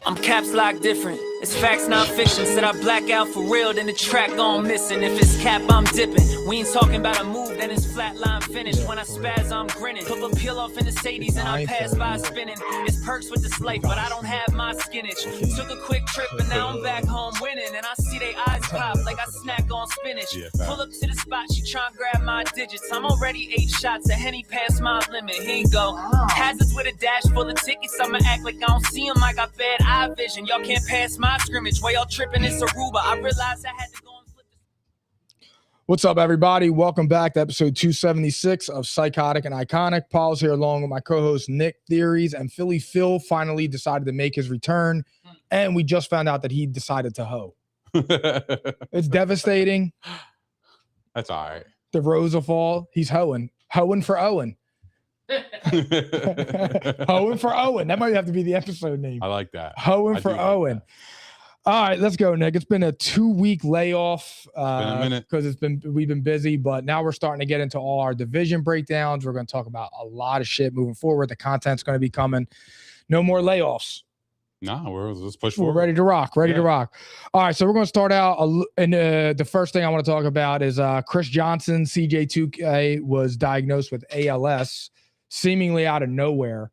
I'm caps lock different. It's facts, not fiction. Said I black out for real, then the track gone missing. If it's cap, I'm dipping. We ain't talking about a move, then it's flatline finish. When I spaz, I'm grinning. Put a peel off in the Sadies and I pass by spinning. It's perks with this life, but I don't have my skinach. Took a quick trip and now I'm back home winning. And I see they eyes pop like I snack on spinach. Pull up to the spot, she try and grab my digits. I'm already 8 shots, a Henny past my limit. Here you go. Hazards with a dash full of tickets. I'ma act like I don't see them. I got bad eye vision. Y'all can't pass my scrimmage. While y'all tripping, it's Aruba. I realized I had to go and flip this. What's up, everybody? Welcome back to episode 276 of Psychotic and Iconic. Paul's here along with my co-host Nick Theories, and Philly Phil finally decided to make his return, and we just found out that he decided to hoe. It's devastating. That's all right. The rose will fall. He's hoeing. Hoeing for Owen. Hoeing for Owen. That might have to be the episode name. I like that. Hoeing for Owen. All right, let's go, Nick. It's been a 2-week layoff because we've been busy, but now we're starting to get into all our division breakdowns. We're going to talk about a lot of shit moving forward. The content's going to be coming. No more layoffs. No, let's push We're forward. ready to rock. Ready to rock. All right, so we're going to start out, and the first thing I want to talk about is Chris Johnson, CJ2K, was diagnosed with ALS, seemingly out of nowhere.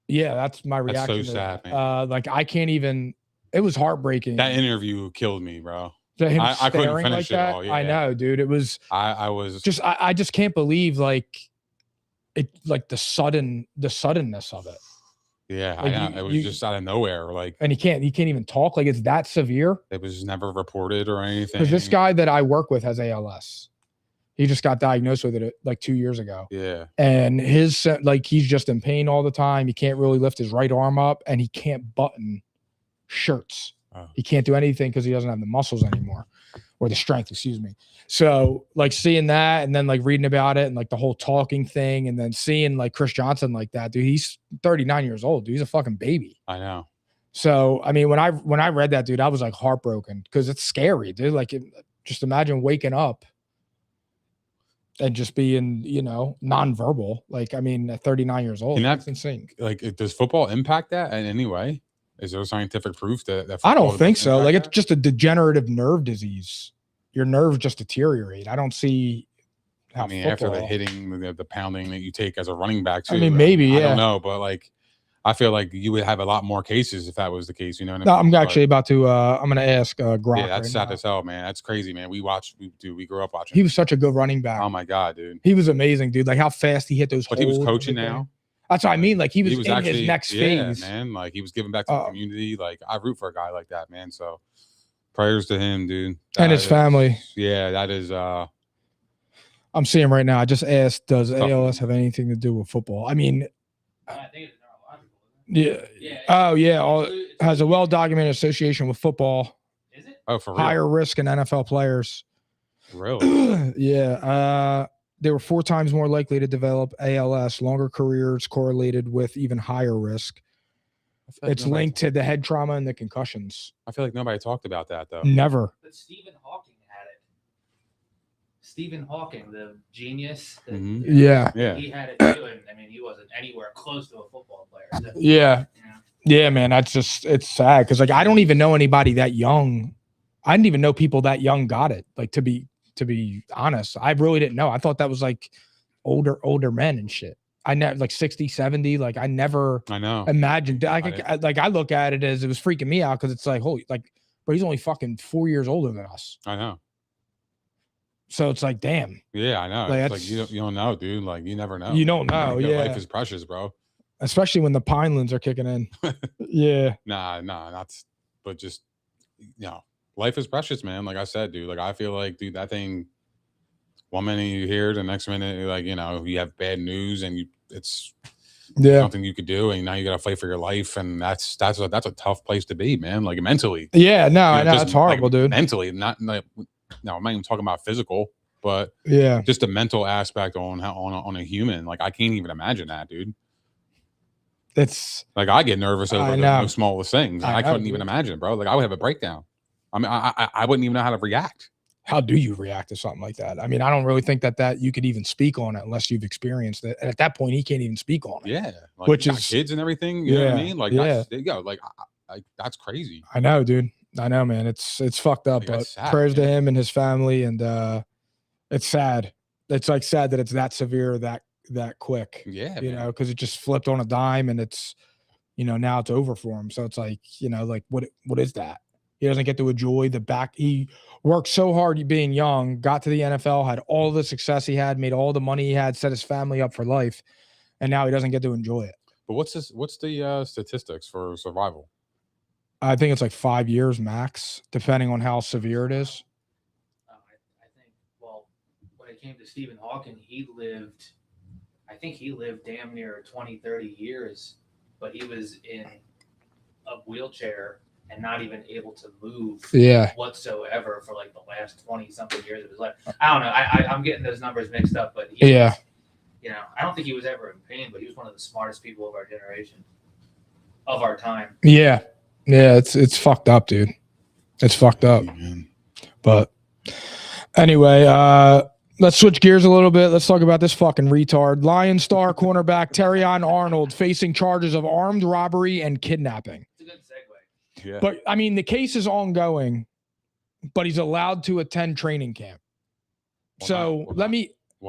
Yeah, that's my reaction. That's so sad, man. Like I can't even. It was heartbreaking. That interview killed me, bro. I couldn't finish it all. Yeah. I know, dude. It was. I was just. I just can't believe like the suddenness of it. Yeah, like it was just out of nowhere. Like, and he can't even talk. Like it's that severe. It was never reported or anything. Because this guy that I work with has ALS. He just got diagnosed with it like 2 years ago. Yeah. And he's just in pain all the time. He can't really lift his right arm up, and he can't button shirts. Oh. He can't do anything because he doesn't have the muscles anymore, or the strength, excuse me. So like seeing that, and then like reading about it, and like the whole talking thing, and then seeing like Chris Johnson like that, dude, he's 39 years old, dude. He's a fucking baby. I know. So, I mean, when I read that, dude, I was like heartbroken because it's scary, dude. Like just imagine waking up and just being, nonverbal. Like, I mean, at 39 years old, that's insane. Like, does football impact that in any way? Is there scientific proof that I don't think so. Like, that? It's just a degenerative nerve disease. Your nerves just deteriorate. I don't see how after the hitting, the pounding that you take as a running back, too. I mean, maybe, yeah. I don't know, but like, I feel like you would have a lot more cases if that was the case. You know what I mean? I'm actually about to. I'm going to ask Grock. Yeah, that's sad as hell, man. That's crazy, man. We grew up watching. He was such a good running back. Oh my god, dude. He was amazing, dude. Like how fast he hit those. But he was coaching now. That's what I mean. Like he was in actually, his next phase, man. Like he was giving back to the community. Like I root for a guy like that, man. So prayers to him, dude. And his family. Yeah, that is. I'm seeing right now. I just asked, does ALS have anything to do with football? I mean. I think it's neurological. Yeah. Oh, yeah. Has a well-documented association with football. Is it? Oh, for real? Higher risk in NFL players. Really? Yeah. They were 4 times more likely to develop ALS. Longer careers correlated with even higher risk. It's linked to the head trauma and the concussions. I feel like nobody talked about that, though. Never. But Stephen Hawking had it. Stephen Hawking, the genius. Yeah. He had it too, and I mean, he wasn't anywhere close to a football player. So, Yeah, man. That's just, it's sad because like I don't even know anybody that young. I didn't even know people that young got it. Like to be honest, I really didn't know. I thought that was like older men and shit. I never like 60, 70. Like I never imagined. I look at it as it was freaking me out because it's like, holy, like, but he's only fucking 4 years older than us. I know. So it's like, damn. Yeah, I know. Like, it's like you don't know, dude. Like you never know. You don't know. Like, yeah. Life is precious, bro. Especially when the Pinelands are kicking in. Yeah. But just, life is precious, man. Like I said, dude, like I feel like, dude, that thing, one minute you hear it, the next minute, like, you have bad news and it's something you could do. And now you got to fight for your life. And that's a tough place to be, man. Like mentally. Yeah, no, I know. It's horrible, dude. Mentally, not like, no, I'm not even talking about physical, but just the mental aspect on a human. Like I can't even imagine that, dude. It's like I get nervous over the smallest things. I couldn't even imagine, bro. Like I would have a breakdown. I mean, I wouldn't even know how to react. how do you react to something like that? I mean, I don't really think that you could even speak on it unless you've experienced it. And at that point, he can't even speak on it. Yeah. Like, which you got is kids and everything. You know what I mean? Like, that's, there you go. Like, that's crazy. I know, dude. I know, man. It's fucked up, Like, but sad, prayers to man. him and his family. And it's sad. It's like sad that it's that severe, that quick. Yeah. You man. know, because it just flipped on a dime, and it's, you know, now it's over for him. So it's like, you know, like what is that? He doesn't get to enjoy the back. He worked so hard being young, got to the NFL, had all the success he had, made all the money he had, set his family up for life, and now he doesn't get to enjoy it. But what's the statistics for survival? I think it's like 5 years max, depending on how severe it is. I think, well, when it came to Stephen Hawking, I think he lived damn near 20, 30 years, but he was in a wheelchair and not even able to move whatsoever for like the last 20 something years of his life. I don't know. I'm getting those numbers mixed up, but he was, you know, I don't think he was ever in pain, but he was one of the smartest people of our generation, of our time. Yeah, it's fucked up, dude. It's fucked up. But anyway, let's switch gears a little bit. Let's talk about this fucking retard. Lions star cornerback Terrion Arnold facing charges of armed robbery and kidnapping. It's a good segue. Yeah. But I mean, the case is ongoing, but he's allowed to attend training camp. Well,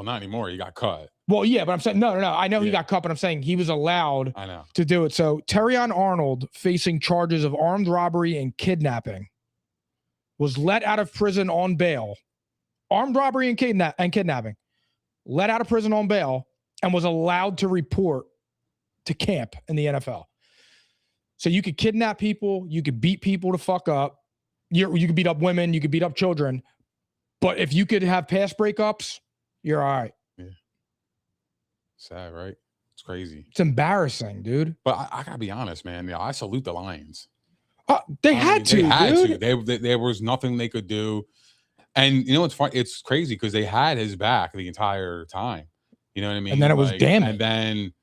not anymore. He got cut. Well, yeah, but I'm saying, no. I know he got cut, but I'm saying he was allowed to do it. So Terrion Arnold, facing charges of armed robbery and kidnapping, was let out of prison on bail. Armed robbery and kidnapping. Let out of prison on bail and was allowed to report to camp in the NFL. So you could kidnap people, you could beat people to fuck up. You could beat up women, you could beat up children. But if you could have pass breakups, you're all right. Yeah. Sad, right? It's crazy. It's embarrassing, dude. But I gotta be honest, man. Yeah, I salute the Lions. They had to. There was nothing they could do. And you know what's funny? It's crazy because they had his back the entire time. You know what I mean? And then it was damaged. And then,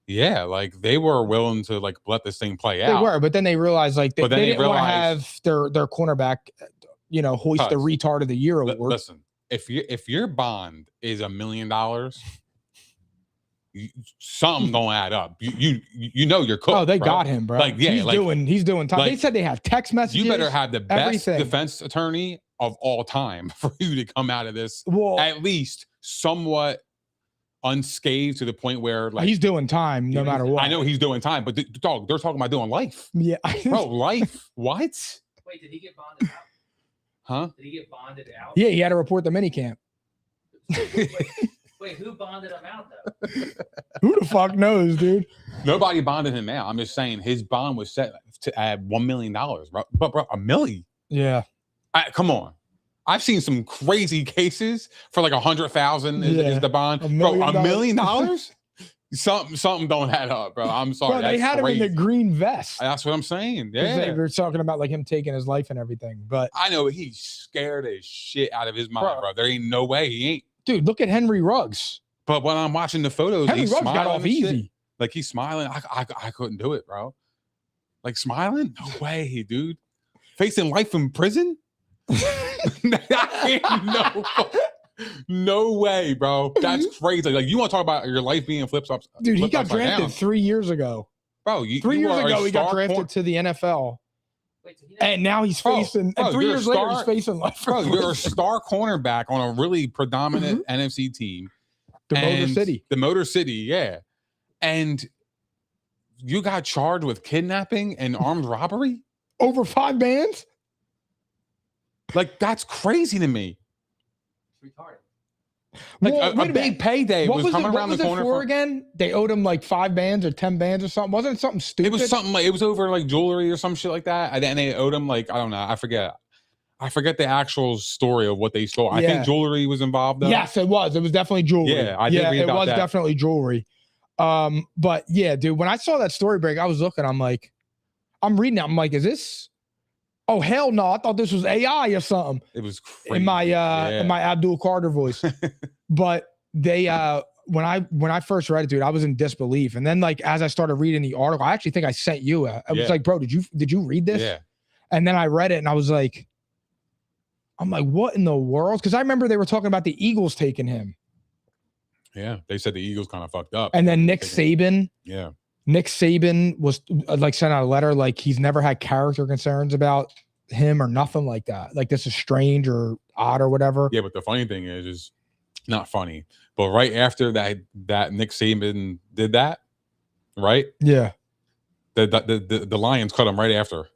yeah, like they were willing to like let this thing play out. They were, but then they realized like they didn't want to have their cornerback, you know, hoist the retard of the year award. Listen, if your bond is $1 million, something don't add up. You know you're cooked. Oh, they bro. got him, bro. Like, yeah, he's doing time. They said they have text messages. You better have the best everything. defense attorney of all time for you to come out of this at least somewhat unscathed to the point where like he's doing time no matter what. I know he's doing time, but dog, they're talking about doing life. Yeah, bro, life. What? Wait, did he get bonded out? Huh? Did he get bonded out? Yeah, he had to report the minicamp. Wait, who bonded him out though? Who the fuck knows, dude? Nobody bonded him out. I'm just saying his bond was set to add $1 million, bro. But bro, $1 million. Yeah. Come on. I've seen some crazy cases for like 100,000 is the bond. Bro, $1 million? Something don't add up, bro. I'm sorry. Bro, they had him in the green vest. That's what I'm saying. Yeah. They were talking about like him taking his life and everything. But I know he's scared as shit out of his mind, bro. There ain't no way he ain't. Dude, look at Henry Ruggs. But when I'm watching the photos, Henry Ruggs got off easy. Like he's smiling. I couldn't do it, bro. Like smiling? No way, dude. Facing life in prison? No way, bro. That's crazy. Like you want to talk about your life being flipped up? Dude, he got drafted 3 years ago. Bro, 3 years ago he got drafted to the NFL. Wait, so and now he's facing. And 3 years later, he's facing life. Bro, you're a star cornerback on a really predominant NFC team. The Motor City, yeah. And you got charged with kidnapping and armed robbery over 5 bands. Like that's crazy to me. It's retarded. Like a big payday was coming around the corner for again. They owed him like 5 bands or 10 bands or something. Wasn't it something stupid? It was something like it was over like jewelry or some shit like that. And then they owed him like I don't know. I forget the actual story of what they stole. I think jewelry was involved. Though. Yes, it was. It was definitely jewelry. Yeah, I did read about that. It was definitely jewelry. But yeah, dude, when I saw that story break, I was looking. I'm reading it. I'm like, is this? Oh hell no! I thought this was AI or something. It was crazy. In my Abdul Carter voice. But they when I first read it, dude, I was in disbelief. And then like as I started reading the article, I actually think I sent you. I was like, bro, did you read this? Yeah. And then I read it and I was like, I'm like, what in the world? Because I remember they were talking about the Eagles taking him. Yeah, they said the Eagles kind of fucked up. And then Nick Saban was like sent out a letter like he's never had character concerns about him or nothing like that. Like this is strange or odd or whatever. Yeah, but the funny thing is not funny. But right after that Nick Saban did that, right? Yeah. The Lions cut him right after.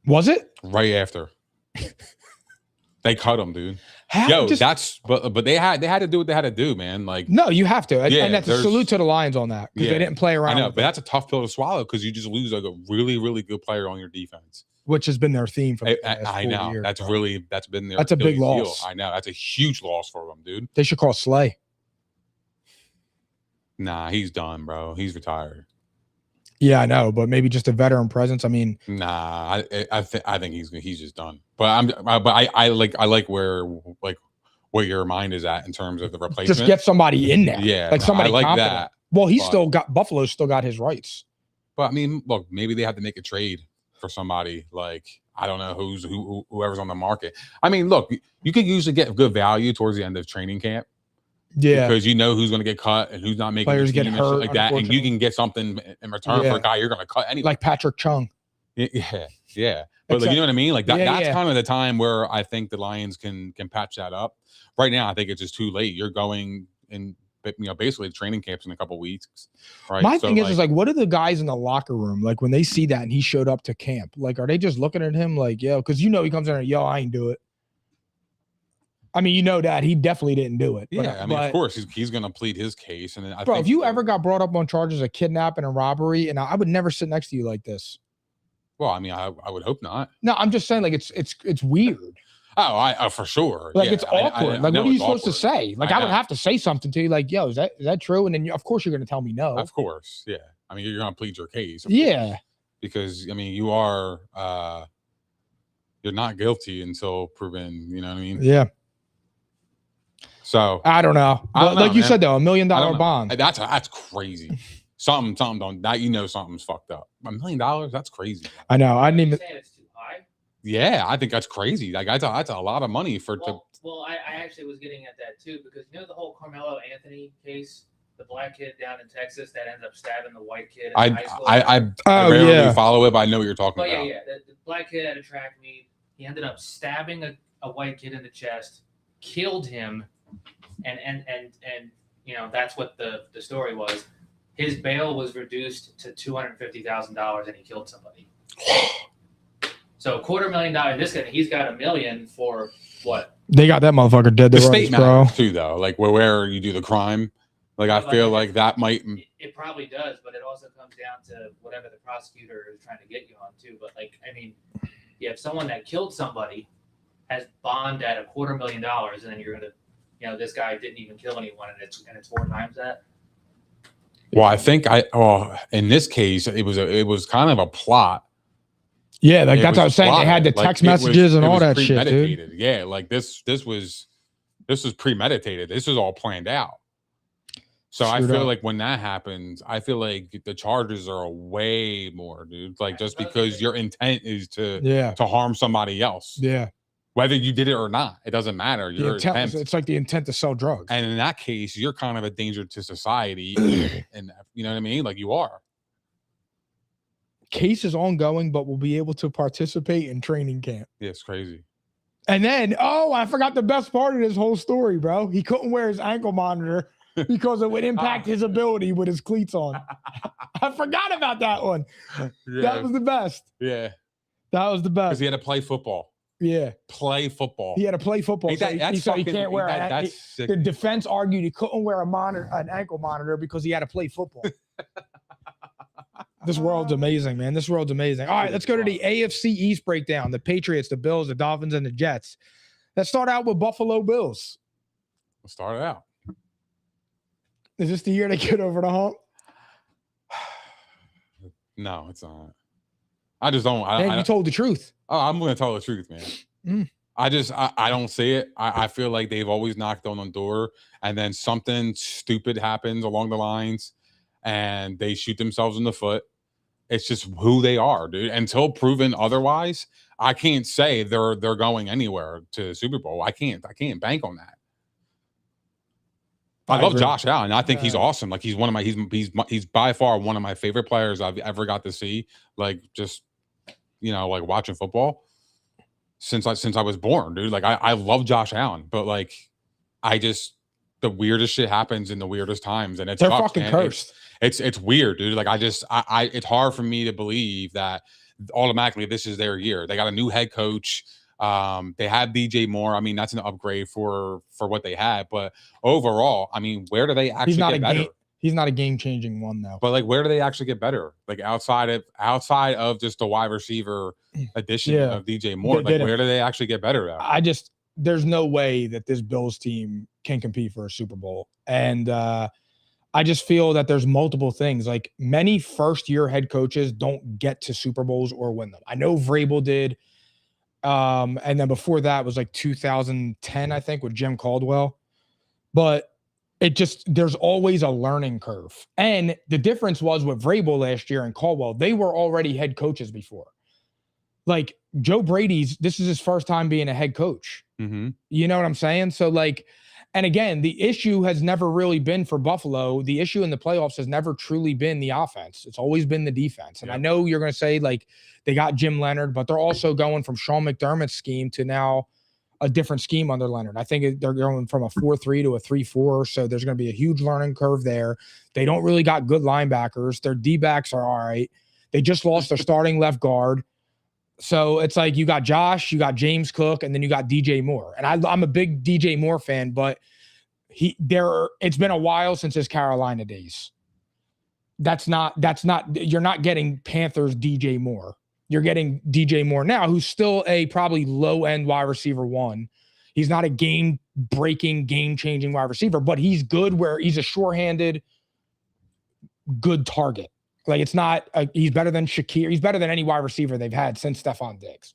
Was it? Right after. They cut him, dude. How? But they had to do what they had to do, man. Like, no, you have to. Yeah, and that's a salute to the Lions on that because they didn't play around. I know, but that's a tough pill to swallow because you just lose like a really, really good player on your defense, which has been their theme for the past I know. years, that's been their. That's a big Achilles loss. heel. I know. That's a huge loss for them, dude. They should call Slay. Nah, he's done, bro. He's retired. Yeah, I know, but maybe just a veteran presence. I mean, nah, I think he's just done. But I like where what your mind is at in terms of the replacement. Just get somebody in there. Yeah, like somebody I like competent. that. Well, Buffalo's still got his rights. But I mean, look, maybe they have to make a trade for somebody like I don't know whoever's on the market. I mean, look, you could usually get good value towards the end of training camp. Yeah, because you know who's going to get cut and who's not making players the team get and shit hurt like that, and you can get something in return for a guy you're going to cut anyway, like Patrick Chung. Yeah. But like, you know what I mean? Like that's kind of the time where I think the Lions can patch that up. Right now, I think it's just too late. You're going in, basically training camps in a couple weeks. Right. My thing is like, what are the guys in the locker room like when they see that and he showed up to camp? Like, are they just looking at him like, yo? Because he comes in and I ain't do it. I mean, that he definitely didn't do it. Yeah, I mean, of course he's going to plead his case. And then I think if you ever got brought up on charges of kidnapping and robbery, and I would never sit next to you like this. Well, I mean, I would hope not. No, I'm just saying, like it's weird. Oh, for sure. Like it's awkward. Like, what are you supposed to say? Like, I would have to say something to you, like, yo, is that true? And then of course you're going to tell me no. Of course, yeah. I mean, you're going to plead your case. Yeah. Because I mean, you are you're not guilty until proven. You know what I mean? Yeah. So I don't know. Like you said, though, $1 million bond. That's crazy. something don't that something's fucked up. $1 million, that's crazy. I know. I didn't even. It's too high. Yeah, I think that's crazy. Like that's a lot of money for. Well, I actually was getting at that too because the whole Carmelo Anthony case, the black kid down in Texas that ends up stabbing the white kid. In high school. I rarely follow it, but I know what you're talking about. Yeah. The black kid at a track meet, he ended up stabbing a white kid in the chest, killed him. And that's what the story was. His bail was reduced to $250,000 and he killed somebody. So $250,000. In this case, he's got $1 million for what? They got that motherfucker dead. The state matters too, though. Like where you do the crime. Like I feel like that might. It probably does, but it also comes down to whatever the prosecutor is trying to get you on too. But like, I mean, you have someone that killed somebody, has bond at $250,000, and then you're gonna. This guy didn't even kill anyone, and it's 4 times that. Well, I think in this case, it was kind of a plot. Yeah, like that's what I was saying. They had the text messages and all that shit, dude. Yeah, like this was premeditated. This was all planned out. So I feel like when that happens, I feel like the charges are way more, dude. Like just because your intent is to harm somebody else. Yeah. Whether you did it or not, it doesn't matter. Your intent. It's like the intent to sell drugs. And in that case, you're kind of a danger to society. And you know what I mean? Like you are. Case is ongoing, but we'll be able to participate in training camp. Yeah, it's crazy. And then, I forgot the best part of this whole story, bro. He couldn't wear his ankle monitor because it would impact his ability with his cleats on. I forgot about that one. Yeah. That was the best. Yeah. That was the best. Because he had to play football. Yeah. Play football. He had to play football. He can't wear it. The defense argued he couldn't wear an ankle monitor because he had to play football. This world's amazing, man. This world's amazing. All right, let's go to the AFC East breakdown. The Patriots, the Bills, the Dolphins, and the Jets. Let's start out with Buffalo Bills. Let's start it out. Is this the year they get over the hump? No, it's not. I just don't. You told the truth. Oh, I'm going to tell the truth, man. I don't see it. I feel like they've always knocked on the door, and then something stupid happens along the lines, and they shoot themselves in the foot, It's just who they are, dude. Until proven otherwise, I can't say they're going anywhere to the Super Bowl. I can't bank on that. I love agree. Josh Allen. I think he's awesome. Like he's one of my he's by far one of my favorite players I've ever got to see. Like just like watching football since I was born, dude. Like I love Josh Allen, but like the weirdest shit happens in the weirdest times, and they're fucking cursed. It's weird, dude. Like it's hard for me to believe that automatically this is their year. They got a new head coach. They have DJ Moore. I mean, that's an upgrade for what they had, but overall, I mean, where do they actually get better? He's not a game-changing one though. But like, where do they actually get better? Like outside of just the wide receiver addition of DJ Moore, like where do they actually get better at? There's no way that this Bills team can compete for a Super Bowl. And I just feel that there's multiple things. Like many first-year head coaches don't get to Super Bowls or win them. I know Vrabel did. And then before that was like 2010, I think, with Jim Caldwell. But there's always a learning curve. And the difference was with Vrabel last year and Caldwell, they were already head coaches before. Like Joe Brady's, this is his first time being a head coach. Mm-hmm. You know what I'm saying? So like, and again, the issue has never really been for Buffalo. The issue in the playoffs has never truly been the offense. It's always been the defense. And I know you're going to say like they got Jim Leonard, but they're also going from Sean McDermott's scheme to now a different scheme under Leonard. I think they're going from a 4-3 to a 3-4. So there's going to be a huge learning curve there. They don't really got good linebackers. Their D-backs are all right. They just lost their starting left guard. So it's like you got Josh, you got James Cook, and then you got DJ Moore. And I'm a big DJ Moore fan, but it's been a while since his Carolina days. You're not getting Panthers DJ Moore. You're getting DJ Moore now, who's still a probably low-end wide receiver one. He's not a game-breaking, game-changing wide receiver, but he's good where he's a sure-handed, good target. Like it's not, he's better than Shakir. He's better than any wide receiver they've had since Stephon Diggs.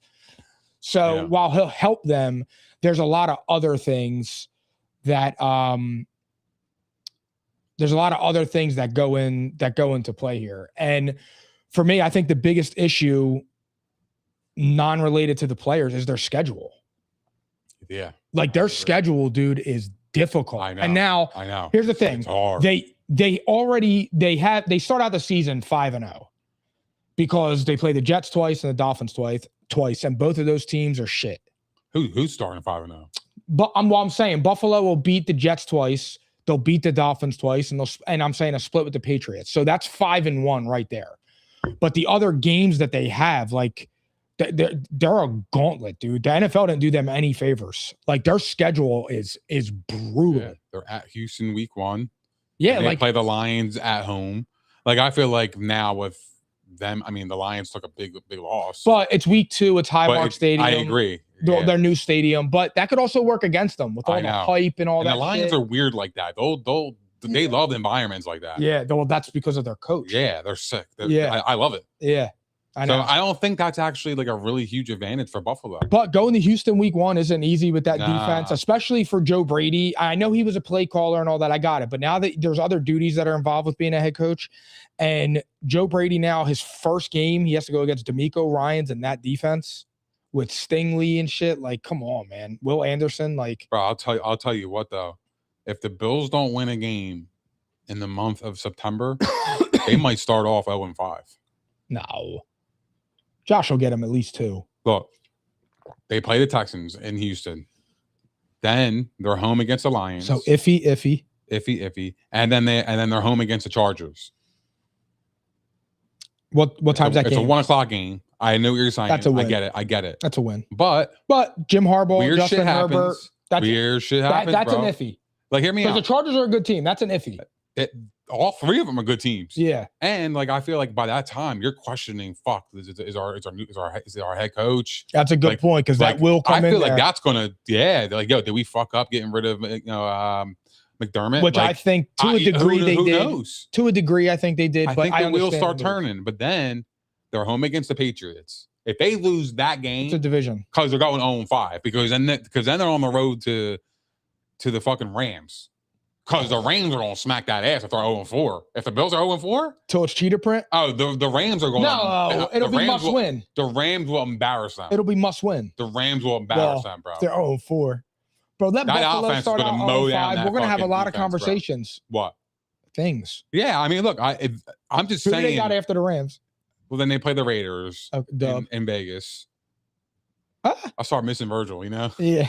So while he'll help them, there's a lot of other things that go into play here. And for me, I think the biggest issue non-related to the players is their schedule. Yeah. Like their schedule, dude, is difficult. I know. And now I know. Here's the thing. It's hard. They start out the season 5-0 because they play the Jets twice and the Dolphins twice, and both of those teams are shit. Who's starting 5-0? But I'm saying Buffalo will beat the Jets twice, they'll beat the Dolphins twice, and I'm saying a split with the Patriots. So that's 5-1 right there. But the other games that they have, like they're a gauntlet, dude. The NFL didn't do them any favors. Like their schedule is brutal. Yeah, they're at Houston week 1. Yeah, they play the Lions at home. Like I feel like now with them, I mean the Lions took a big loss. But it's week 2. It's Highmark Stadium. I agree. Their new stadium, but that could also work against them with all the hype and all that. The Lions are weird like that. They love environments like that. Yeah, well, that's because of their coach. Yeah, they're sick. I love it. Yeah. I know. So I don't think that's actually like a really huge advantage for Buffalo. But going to Houston week 1 isn't easy with that defense, especially for Joe Brady. I know he was a play caller and all that. I got it. But now that there's other duties that are involved with being a head coach, and Joe Brady now, his first game, he has to go against D'Amico Ryans and that defense with Stingley and shit. Like, come on, man. Will Anderson, like. Bro, I'll tell you what, though. If the Bills don't win a game in the month of September, they might start off 0-5. No. Josh will get him at least 2. Look, they play the Texans in Houston. Then they're home against the Lions. So iffy. And then they're home against the Chargers. What time's that game? It's a 1:00 game. I know what you're saying. That's a win. I get it. That's a win. But Jim Harbaugh, weird Justin shit happens. Herbert. Weird shit happens. That's bro. an iffy. Like, hear me out. Because the Chargers are a good team. That's an iffy. All 3 of them are good teams. Yeah. And like I feel like by that time you're questioning, fuck, is our head coach? That's a good point because that will come in. I feel like that's gonna like, yo, did we fuck up getting rid of McDermott? Which like, I think to a degree they did. Knows? To a degree, I think they did. I but think the wheels start turning. But then they're home against the Patriots. If they lose that game, it's a division because they're going 0-5. Because then they're on the road to the fucking Rams. Because the Rams are going to smack that ass if they're 0-4. If the Bills are 0-4? Till it's cheetah print? Oh, the Rams are going No, it'll be must win. The Rams will embarrass them. It'll be must win. The Rams will embarrass them, bro. They're 0-4. Bro, that Buffalo offense start is out gonna mow down 0-5. that We're going to have a fucking lot of defense, bro. conversations. What? Things. Yeah, I mean, look, I'm just Who saying. they got after the Rams? Well, then they play the Raiders in Vegas. I start missing Virgil, you know? Yeah.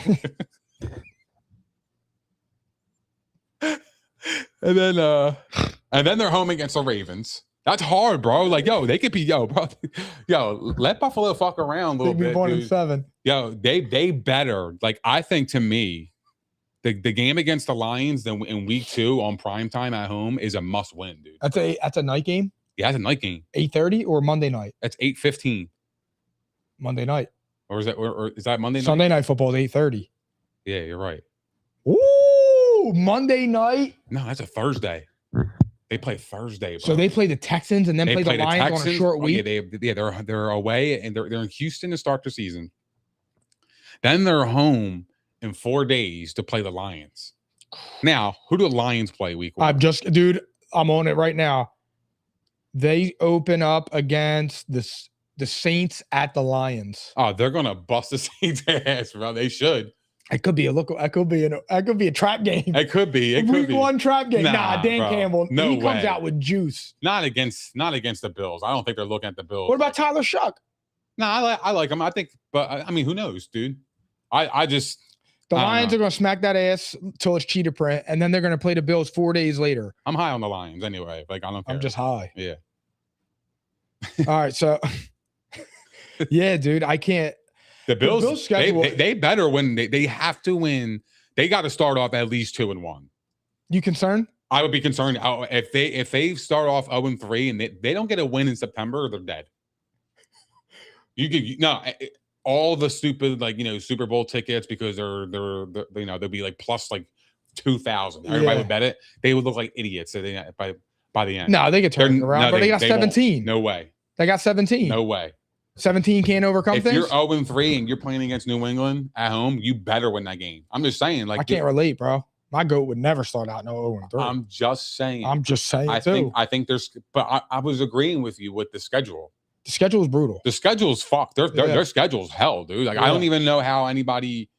And then they're home against the Ravens. That's hard, bro. Like, yo, they could be, bro. Yo, let Buffalo fuck around a little bit, dude. 1-7. Yo, they better. Like, I think to me, the game against the Lions in week 2 on primetime at home is a must win, dude. That's a night game? Yeah, it's a night game. 8:30 or Monday night? That's 8:15. Monday night. Or is that Monday night? Sunday night football is 8:30. Yeah, you're right. Ooh, Monday night. No, that's a Thursday. They play Thursday, bro. So they play the Texans and then play the Lions on a short week. They're away and they're in Houston to start the season. Then they're home in 4 days to play the Lions. Now, who do the Lions play week 1? I'm on it right now. They open up against the Saints at the Lions. Oh, they're gonna bust the Saints' ass, bro. They should. It could be a trap game. It could be. Week 1 trap game. Nah, Dan bro. Campbell. No he comes out with juice. Not against the Bills. I don't think they're looking at the Bills. What about Tyler Shuck? No, I like him. I think, but I mean, who knows, dude? The Lions are going to smack that ass till it's cheetah print, and then they're going to play the Bills 4 days later. I'm high on the Lions anyway. Like, I don't care. I'm just high. Yeah. All right, so yeah, dude, I can't. The Bills schedule, they better win. They have to win. They got to start off at least 2-1. You concerned? I would be concerned if they start off 0-3 and they don't get a win in September, they're dead. All the stupid Super Bowl tickets because they're they'll be like plus like 2,000. Everybody would bet it. They would look like idiots by the end. No, they get turned around, but they got 17. Won't. No way. They got 17. No way. 17 can't overcome if things. If you're 0-3 and you're playing against New England at home, you better win that game. I'm just saying. Like, I can't relate, bro. My goat would never start out no 0-3. I'm just saying. I think there's, but I was agreeing with you with the schedule. The schedule is brutal. The schedule's fucked. Their schedule's hell, dude. Like, I don't even know how anybody.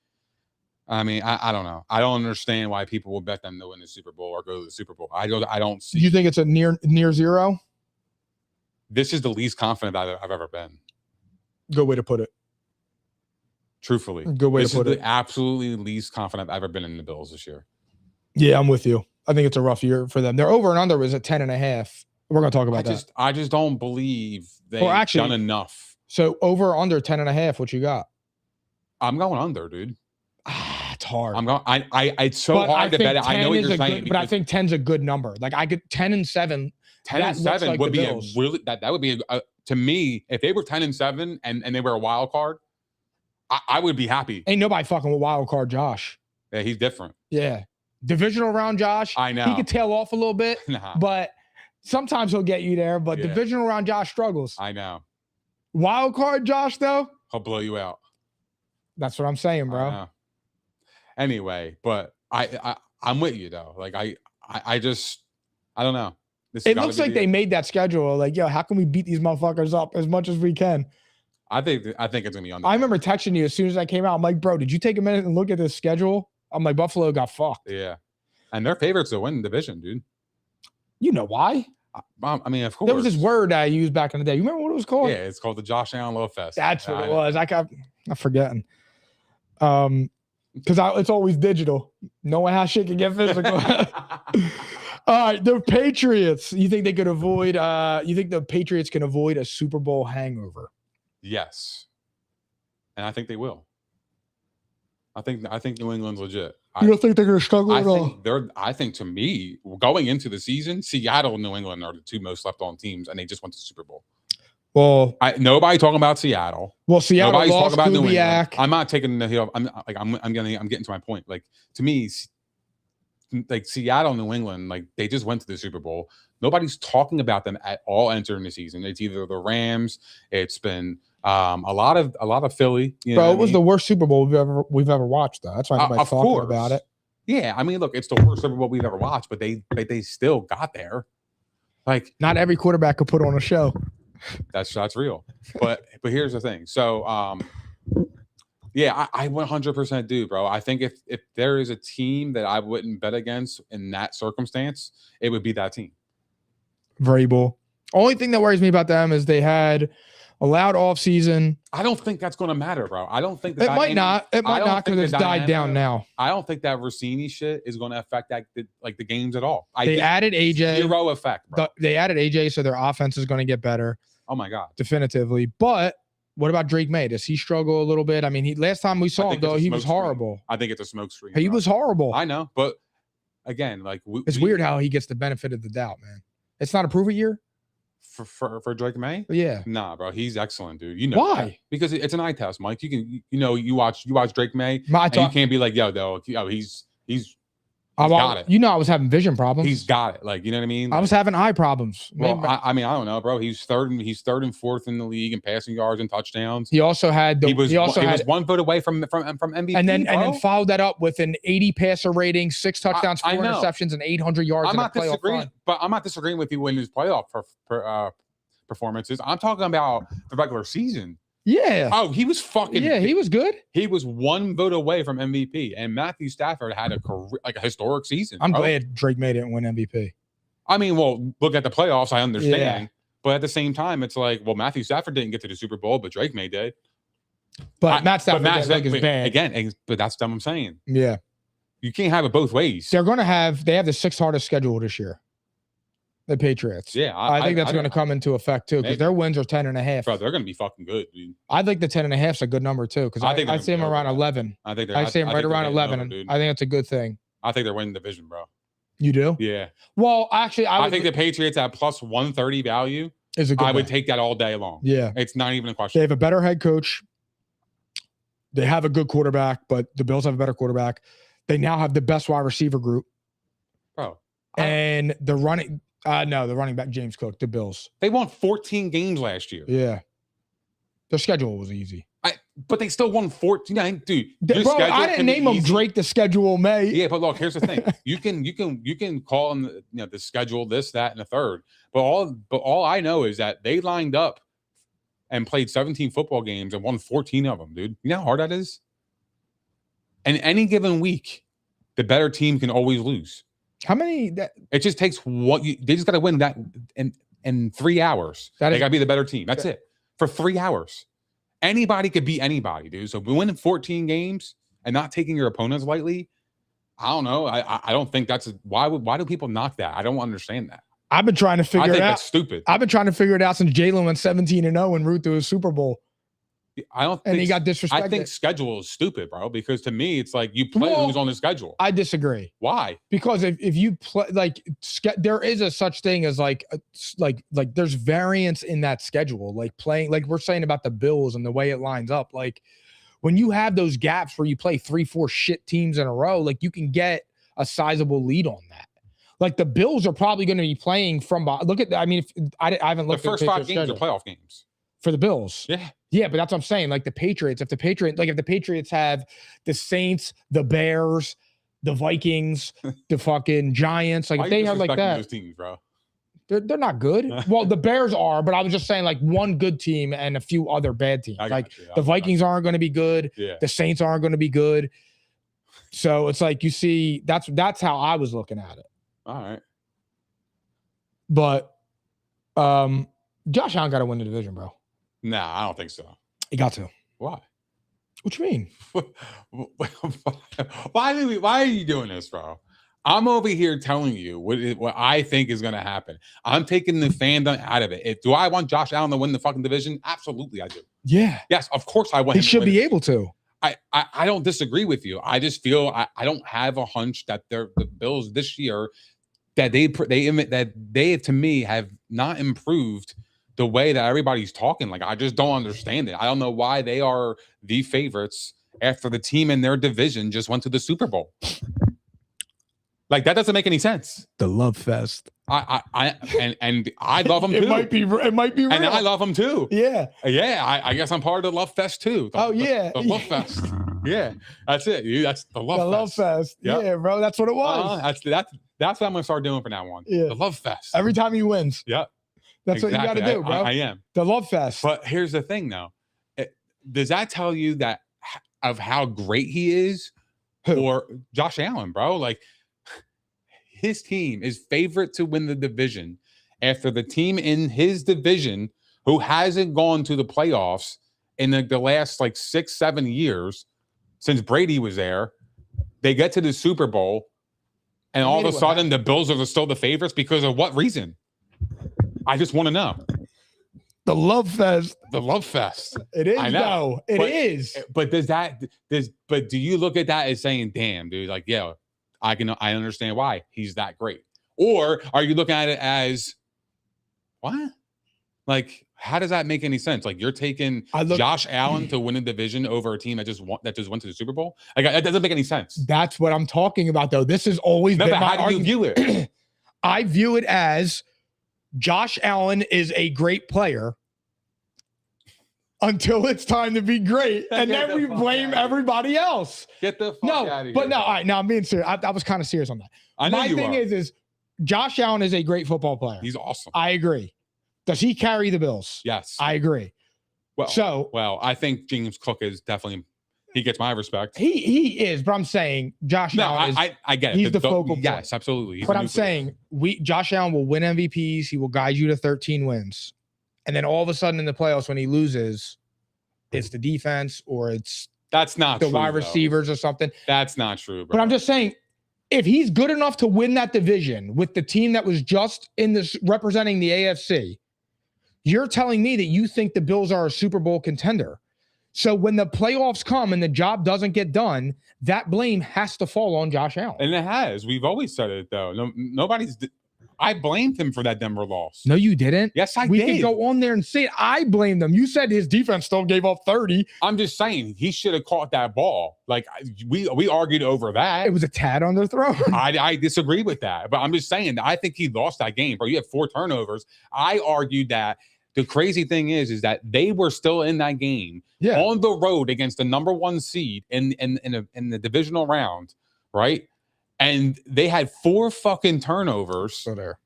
I mean, I don't know. I don't understand why people will bet them to win the Super Bowl or go to the Super Bowl. I don't see. You think it's a near zero? This is the least confident I've ever been. Good way to put it. Truthfully. Good way to put it. This is the absolutely least confident I've ever been in the Bills this year. Yeah, I'm with you. I think it's a rough year for them. Their over and under was at 10.5. We're going to talk about that. I just don't believe they've done enough. So over or under 10.5, what you got? I'm going under, dude. It's hard. It's so hard to bet it. I know what you're saying. But I think 10's a good number. Like, I could 10-7. 10-7 would be that would be to me, if they were 10-7 and they were a wild card, I would be happy. Ain't nobody fucking with wild card Josh. Yeah, he's different. Yeah. Divisional round Josh. I know. He could tail off a little bit, but sometimes he'll get you there. But divisional round Josh struggles. I know. Wild card Josh, though, he'll blow you out. That's what I'm saying, bro. Anyway, but I'm with you though. Like I don't know. It looks like they made that schedule. Like, yo, how can we beat these motherfuckers up as much as we can? I think it's gonna be on. I remember texting you as soon as I came out. I'm like, bro, did you take a minute and look at this schedule? I'm like, Buffalo got fucked. Yeah, and they're favorites to win the division, dude. You know why? I mean, of course. There was this word I used back in the day. You remember what it was called? Yeah, it's called the Josh Allen Love Fest. That's what it was. I'm forgetting. Because it's always digital. Knowing how shit can get physical. All right, the Patriots. You think they could avoid? You think the Patriots can avoid a Super Bowl hangover? Yes, and I think they will. I think New England's legit. You don't think they're going to struggle at all? I think to me, going into the season, Seattle and New England are the two most slept-on teams, and they just went to the Super Bowl. Well, nobody talking about Seattle. Well, Seattle Nobody's lost talking about New Kubiak. England. I'm not taking the hill. I'm getting to my point. Like, to me, like Seattle, New England, like they just went to the Super Bowl. Nobody's talking about them at all entering the season. It's either the Rams. It's been a lot of Philly. Bro, it was the worst Super Bowl we've ever watched. Though that's why nobody's talking about it. Yeah, I mean, look, it's the worst Super Bowl we've ever watched, but they still got there. Like, Not every quarterback could put on a show. that's real. But here's the thing. So yeah, I 100% do, bro. I think if there is a team that I wouldn't bet against in that circumstance, it would be that team. Vrabel. Only thing that worries me about them is they had a loud off season. I don't think that's going to matter, bro. I don't think It might not. It might not because it's died down now. I don't think that Rossini shit is going to affect the games at all. They added AJ. Zero effect, bro. They added AJ, so their offense is going to get better. Oh my god, definitively. But what about Drake May? Does he struggle a little bit? I mean, last time we saw him though, he was horrible. I think it's a smoke screen. He was horrible. I know, but again, like it's weird how he gets the benefit of the doubt, man. It's not a prove it year for Drake May. Yeah, nah, bro, he's excellent, dude. You know why? That. Because it's an eye test, Mike. You can, you watch Drake May, and you can't be like, yo, though, he's got it. You know, I was having vision problems. He's got it. Like, you know what I mean? I was having eye problems. Well, I mean, I don't know, bro. He's third and fourth in the league in passing yards and touchdowns. He also had he was 1 vote away from MVP. And then followed that up with an 80 passer rating, 6 touchdowns, 4 interceptions, and 800 yards. I'm not disagreeing, but I'm not disagreeing with you in his playoff performances. I'm talking about the regular season. Yeah. Oh, he was fucking. Yeah, he was good. He was 1 vote away from MVP, and Matthew Stafford had a career, like a historic season. I'm glad Drake May didn't win MVP. I mean, well, look at the playoffs. I understand, but at the same time, it's like, well, Matthew Stafford didn't get to the Super Bowl, but Drake May did. But Matt Stafford is bad again. But that's what I'm saying. Yeah, you can't have it both ways. They have the 6th hardest schedule this year. The Patriots. Yeah, I think that's going to come into effect too because their wins are 10.5. Bro, they're going to be fucking good, dude. I think the 10.5 is a good number too because I see them around 11. I see them right around 11, and I think it's a good thing. I think they're winning the division, bro. You do? Yeah. Well, actually, I think the Patriots at plus 130 value is a good. I would take that all day long. Yeah, it's not even a question. They have a better head coach. They have a good quarterback, but the Bills have a better quarterback. They now have the best wide receiver group, bro, and the running. No, the running back James Cook, the Bills. They won 14 games last year. Yeah. Their schedule was easy. But they still won 14. Dude, bro, I didn't name them Drake the schedule, mate. Yeah, but look, here's the thing. You can call them the schedule, this, that, and the third. But all I know is that they lined up and played 17 football games and won 14 of them, dude. You know how hard that is? And any given week, the better team can always lose. How many? It just takes they just got to win that in 3 hours. They got to be the better team. That's it. For 3 hours. Anybody could beat anybody, dude. So winning 14 games and not taking your opponents lightly, I don't know. I don't think that's why do people knock that? I don't understand that. I've been trying to figure it out. I think that's stupid. I've been trying to figure it out since Jalen went 17-0 en route to a Super Bowl. And he got disrespected. I think schedule is stupid, bro, because to me, it's like you play who's on the schedule. I disagree. Why? Because if you play, like, there is a such thing as like there's variance in that schedule, like playing, like we're saying about the Bills and the way it lines up. Like when you have those gaps where you play 3-4 shit teams in a row, like you can get a sizable lead on that. Like the Bills are probably going to be playing from, look at, I mean, I haven't looked at the first 5 games are playoff games. For the Bills. Yeah, but that's what I'm saying. Like the Patriots, if the Patriots have the Saints, the Bears, the Vikings, the fucking Giants, like if they have like that, those teams, bro. They're not good. Well, the Bears are, but I was just saying like one good team and a few other bad teams. Like the Vikings aren't going to be good. Yeah. The Saints aren't going to be good. So it's like you see, that's how I was looking at it. All right. But Josh Allen got to win the division, bro. Nah, I don't think so. He got to. Why? What you mean? Why are you doing this, bro? I'm over here telling you what I think is going to happen. I'm taking the fandom out of it. Do I want Josh Allen to win the fucking division? Absolutely, I do. Yeah. Yes, of course I want him He should be able to. I don't disagree with you. I just feel I don't have a hunch that the Bills this year that they to me have not improved the way that everybody's talking. Like, I just don't understand it. I don't know why they are the favorites after the team in their division just went to the Super Bowl. Like, that doesn't make any sense. The love fest. And I love them too. It might be real. And I love them too. Yeah. Yeah. I guess I'm part of the love fest too. The love fest. Yeah, that's it. Dude. That's the love fest. Yep. Yeah, bro. That's what it was. That's what I'm gonna start doing from now on. Yeah. The love fest. Every time he wins. Yep. That's what you got to do, bro. I am. The love fest. But here's the thing, though. Does that tell you that of how great he is? Who? Or Josh Allen, bro? Like, his team is favorite to win the division after the team in his division who hasn't gone to the playoffs in the last like 6-7 years since Brady was there. They get to the Super Bowl, and all of a sudden the Bills are still the favorites because of what reason? I just want to know. The love fest. The love fest. It is, I know. though. It is. But but do you look at that as saying, damn, dude, like, yeah, I understand why he's that great. Or are you looking at it as what? Like, how does that make any sense? Like, you're taking Josh Allen to win a division over a team that just went to the Super Bowl? Like, that doesn't make any sense. That's what I'm talking about, though. This has always been my how do you view it? I view it as Josh Allen is a great player until it's time to be great, and then we blame everybody else. Get the fuck out of here. But no, all right, now I'm being serious. I was kind of serious on that. I know My you thing are. is Josh Allen is a great football player. He's awesome. I agree. Does he carry the Bills? Yes. I agree. Well, I think James Cook is definitely, he gets my respect. He is, but I'm saying Josh Allen is. I get it. He's the focal point. Yes, absolutely. He's but I'm saying Josh Allen will win MVPs. He will guide you to 13 wins. And then all of a sudden in the playoffs, when he loses, it's the defense or that's not the true, wide receivers or something. That's not true, bro. But I'm just saying, if he's good enough to win that division with the team that was just in this representing the AFC, you're telling me that you think the Bills are a Super Bowl contender. So when the playoffs come and the job doesn't get done, that blame has to fall on Josh Allen. And it has. We've always said it, though. Nobody's. I blamed him for that Denver loss. No, you didn't. Yes, I did. We can go on there and say it. I blame them. You said his defense still gave up 30. I'm just saying he should have caught that ball. Like we argued over that. It was a tad underthrown. I disagree with that, but I'm just saying I think he lost that game, bro. You had 4 turnovers. I argued that. The crazy thing is that they were still in that game on the road against the number 1 seed in the divisional round, right? And they had 4 fucking turnovers. So there.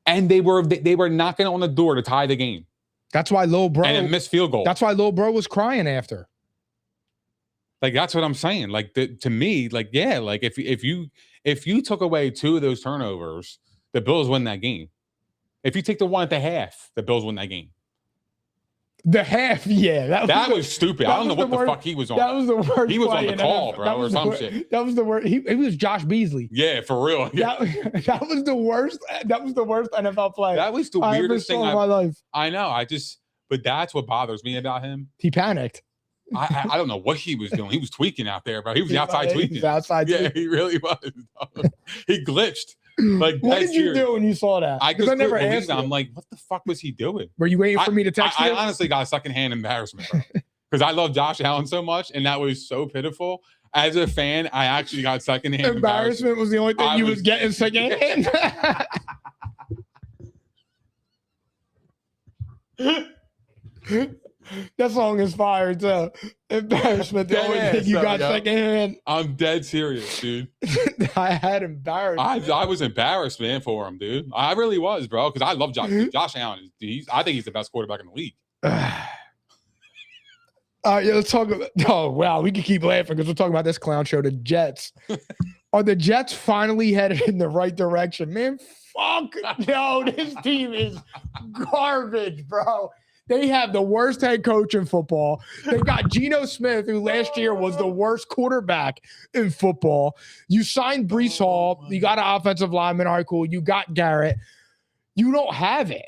And they were knocking on the door to tie the game. That's why Lil Bro and a missed field goal. That's why Lil Bro was crying after. Like that's what I'm saying. Like to me, like yeah, like if you took away 2 of those turnovers, the Bills win that game. If you take the one at the half, the Bills win that game. The half, yeah. That was stupid. I don't know what the fuck he was on. That was the worst. He was on the call, bro, or some shit. That was the worst. He was Josh Beasley. Yeah, for real. That was the worst. That was the worst NFL play. That was the weirdest thing in my life. I know. But that's what bothers me about him. He panicked. I don't know what he was doing. He was tweaking out there, bro. He was outside tweaking. He was outside tweaking. Yeah, he really was. He glitched. Like, what did you do when you saw that? I just never couldn't asked believe it. I'm like, what the fuck was he doing? Were you waiting for me to text you? I honestly got a secondhand embarrassment, bro. Because I love Josh Allen so much, and that was so pitiful. As a fan, I actually got secondhand embarrassment. Was the only thing you was getting secondhand. That song is fire too. Embarrassment, the only thing you got secondhand. I'm dead serious, dude. I had embarrassed. I was embarrassed, man, for him, dude. I really was, bro, because I love Josh. Josh Allen. I think he's the best quarterback in the league. All right, let's talk about. Oh wow, we can keep laughing because we're talking about this clown show, the Jets. Are the Jets finally headed in the right direction, man? Fuck no, this team is garbage, bro. They have the worst head coach in football. They got Geno Smith, who last year was the worst quarterback in football. You signed Breece Hall. You got an offensive lineman. All right, cool. You got Garrett. You don't have it.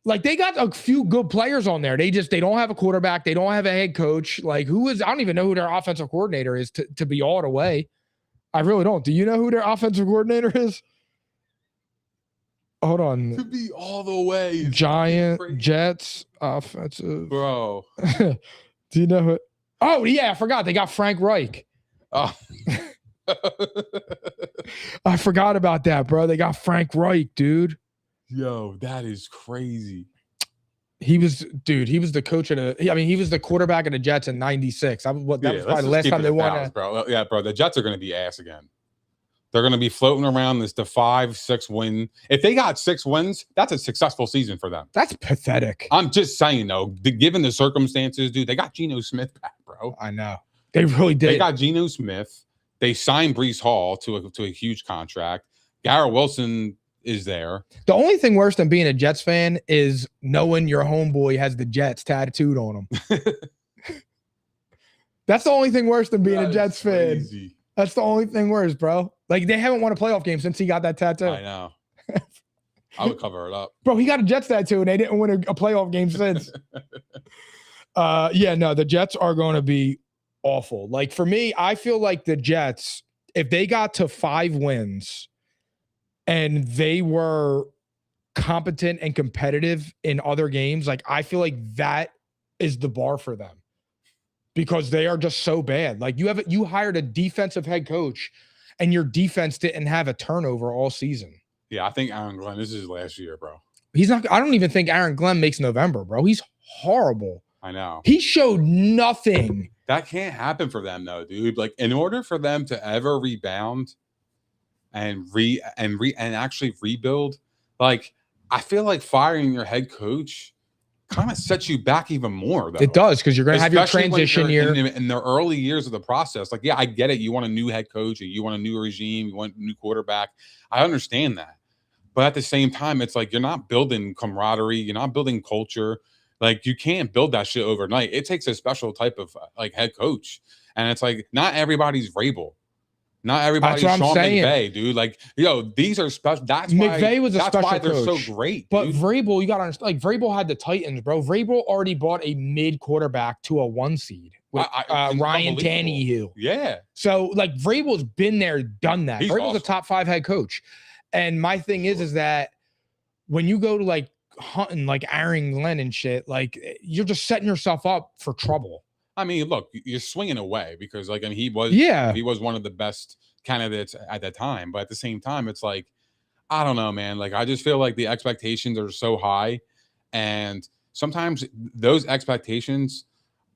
Like, they got a few good players on there. They don't have a quarterback. They don't have a head coach. Like, I don't even know who their offensive coordinator is to be all the way. I really don't. Do you know who their offensive coordinator is? Hold on. To be all the way. Jets offensive. Bro. Do you know who? Oh, yeah. I forgot. They got Frank Reich. Oh. I forgot about that, bro. They got Frank Reich, dude. Yo, that is crazy. He was the coach he was the quarterback of the Jets in '96. That was probably the last time they won. Bro. Yeah, bro. The Jets are going to be ass again. They're going to be floating around the 5-6 win. If they got 6 wins, that's a successful season for them. That's pathetic. I'm just saying, though, given the circumstances, dude, they got Geno Smith back, bro. I know. They really did. They got Geno Smith. They signed Breece Hall to a huge contract. Garrett Wilson is there. The only thing worse than being a Jets fan is knowing your homeboy has the Jets tattooed on him. That's the only thing worse than being a Jets fan. That's the only thing worse, bro. Like, they haven't won a playoff game since he got that tattoo. I know. I would cover it up. Bro, he got a Jets tattoo and they didn't win a playoff game since. The Jets are going to be awful. Like, for me, I feel like the Jets, if they got to 5 wins and they were competent and competitive in other games, like, I feel like that is the bar for them because they are just so bad. Like, you hired a defensive head coach and your defense didn't have a turnover all season. Yeah, I think Aaron Glenn, this is his last year, bro. I don't even think Aaron Glenn makes November, bro. He's horrible. I know. He showed nothing. That can't happen for them, though, dude. Like, in order for them to ever rebound and actually rebuild, like, I feel like firing your head coach kind of sets you back even more, though. It does, because you're going to have your transition year. In the early years of the process. Like, yeah, I get it. You want a new head coach, or you want a new regime, you want a new quarterback. I understand that. But at the same time, it's like you're not building camaraderie. You're not building culture. Like, you can't build that shit overnight. It takes a special type of, like, head coach. And it's like, not everybody's Vrabel. Not everybody's Sean McVay, dude. Like, these are special. That's McVay was a special why they're coach. So great. But dude. Vrabel, you got to understand, like, Vrabel had the Titans, bro. Vrabel already brought a mid quarterback to a 1 seed with Ryan Tannehill. Yeah. So, like, Vrabel's been there, done that. Vrabel's awesome. A top 5 head coach. And my thing is that when you go to, like, hunting like Aaron Glenn and shit, like, you're just setting yourself up for trouble. I mean, look, you're swinging away because, like, he was one of the best candidates at that time. But at the same time, it's like, I don't know, man. Like, I just feel like the expectations are so high, and sometimes those expectations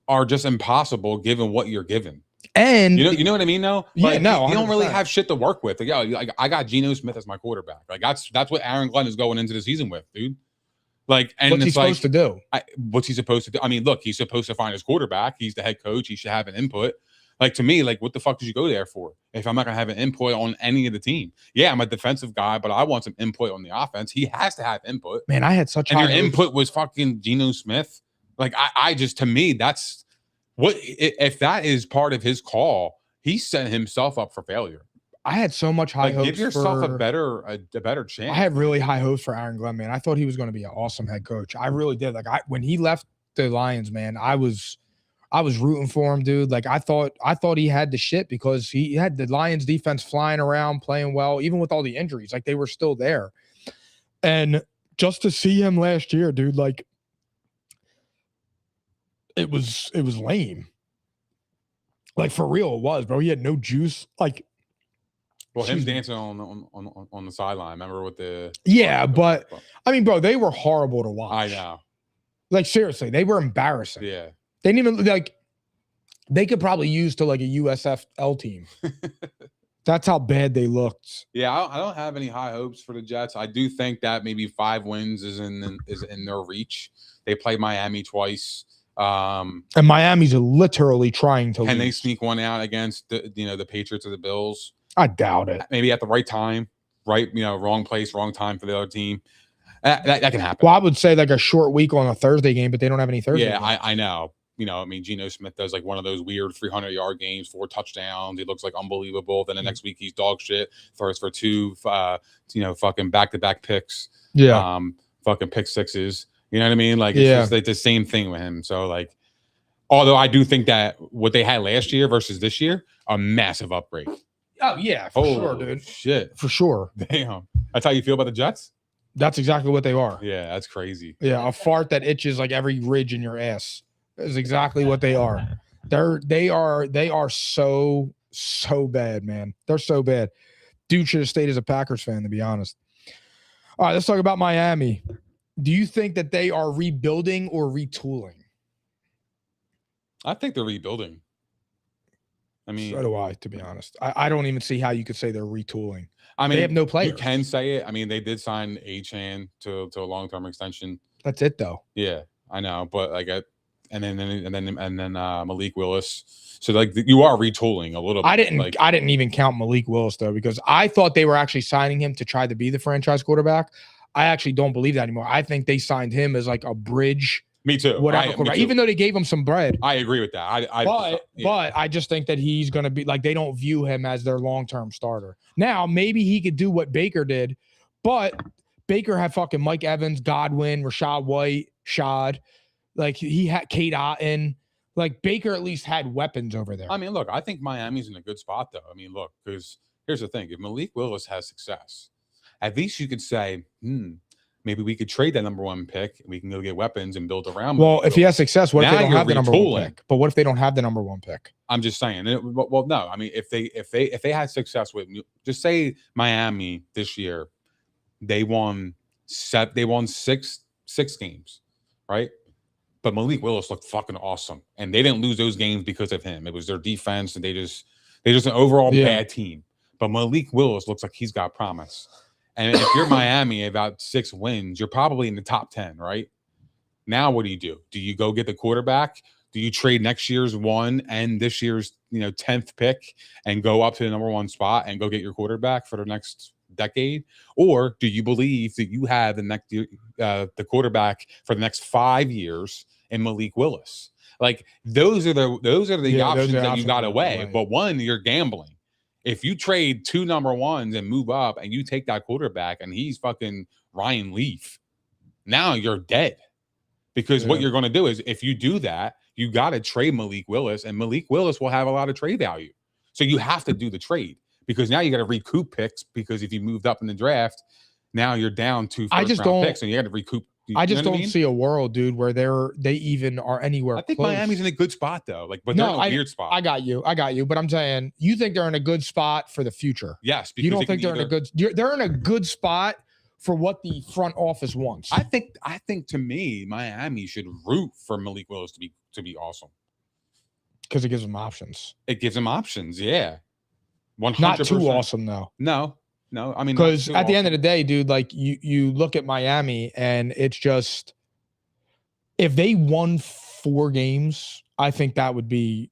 are just impossible given what you're given. And you know what I mean? Though, like, no, you don't really have shit to work with. Like, I got Geno Smith as my quarterback. Like, that's what Aaron Glenn is going into the season with, dude. Like, and what's he supposed to do? What's he supposed to do? I mean, look, he's supposed to find his quarterback. He's the head coach. He should have an input. Like, to me, like, what the fuck did you go there for if I'm not going to have an input on any of the team? Yeah, I'm a defensive guy, but I want some input on the offense. He has to have input. Man, I had such high hopes. Your input was fucking Geno Smith. Like, I just, to me, that's what, if that is part of his call, he set himself up for failure. I had so much high hopes. Give yourself a better chance. I had really high hopes for Aaron Glenn, man. I thought he was going to be an awesome head coach. I really did. Like, when he left the Lions, man, I was rooting for him, dude. Like, I thought he had the shit because he had the Lions defense flying around, playing well, even with all the injuries. Like, they were still there. And just to see him last year, dude, like, it was lame. Like, for real, it was, bro. He had no juice. Like, well, him dancing on the sideline. Remember with the but I mean, bro, they were horrible to watch. I know. Like, seriously, they were embarrassing. Yeah. They didn't even, like, they could probably use to, like, a USFL team. That's how bad they looked. Yeah, I don't have any high hopes for the Jets. I do think that maybe 5 wins is in their reach. They played Miami twice. And Miami's literally trying to Can lose. they sneak one out against the Patriots or the Bills? I doubt it. Maybe at the right time, right? Wrong place, wrong time for the other team. That can happen. Well, I would say like a short week on a Thursday game, but they don't have any Thursday games. I know. I mean, Geno Smith does like one of those weird 300-yard games, 4 touchdowns. He looks like unbelievable. Then the next week he's dog shit. Throws for 2, fucking back-to-back picks. Yeah. Fucking pick sixes. You know what I mean? Like, it's just like the same thing with him. So, like, although I do think that what they had last year versus this year, a massive upgrade. Oh, yeah, for sure, dude. Shit. For sure. Damn. That's how you feel about the Jets? That's exactly what they are. Yeah, that's crazy. Yeah, a fart that itches like every ridge in your ass is exactly what they are. They are so bad, man. They're so bad. Dude should have stayed as a Packers fan, to be honest. All right, let's talk about Miami. Do you think that they are rebuilding or retooling? I think they're rebuilding. I mean, So do I, to be honest. I don't even see how you could say they're retooling. I mean, they have no players. You can say it. I mean, they did sign Achan to a long-term extension. That's it, though. Yeah, I know, but like, and then Malik Willis. So like, you are retooling a little bit. I didn't even count Malik Willis though, because I thought they were actually signing him to try to be the franchise quarterback. I actually don't believe that anymore. I think they signed him as like a bridge. Me too. Whatever. Me too. Even though they gave him some bread. I agree with that. But I just think that he's going to be like, they don't view him as their long-term starter. Now, maybe he could do what Baker did, but Baker had fucking Mike Evans, Godwin, Rashad White, Shad. Like he had Kate Otten. Like Baker at least had weapons over there. I mean, look, I think Miami's in a good spot though. I mean, look, because here's the thing. If Malik Willis has success, at least you could say, maybe we could trade that number 1 pick and we can go get weapons and build around. Well, if he has success, what if they don't have the number 1 pick? But what if they don't have the number 1 pick? I'm just saying. Well, no. I mean, if they had success with, just say Miami this year, they won 6 games, right? But Malik Willis looked fucking awesome, and they didn't lose those games because of him. It was their defense, and they just an overall bad team. But Malik Willis looks like he's got promise. And if you're Miami, about 6 wins, you're probably in the top 10, right? Now, what do? Do you go get the quarterback? Do you trade next year's 1 and this year's 10th pick and go up to the number 1 spot and go get your quarterback for the next decade? Or do you believe that you have the quarterback for the next 5 years in Malik Willis? Like those are the options that you got away. But one, you're gambling. If you trade 2 number 1s and move up and you take that quarterback and he's fucking Ryan Leaf, now you're dead. Because what you're going to do is, if you do that, you got to trade Malik Willis, and Malik Willis will have a lot of trade value. So you have to do the trade, because now you got to recoup picks, because if you moved up in the draft, now you're down to first-round picks and you got to recoup. I just don't see a world, dude, where they even are anywhere. I think close. Miami's in a good spot though. But they're in a weird spot. I got you. But I'm saying, you think they're in a good spot for the future. Yes. You don't think they're in a good spot for what the front office wants. I think to me, Miami should root for Malik Willis to be awesome. Because it gives them options. It gives them options, yeah. 100%. Not too awesome though. No, I mean, because at the end of the day, dude, like you look at Miami and it's just, if they won 4 games, I think that would be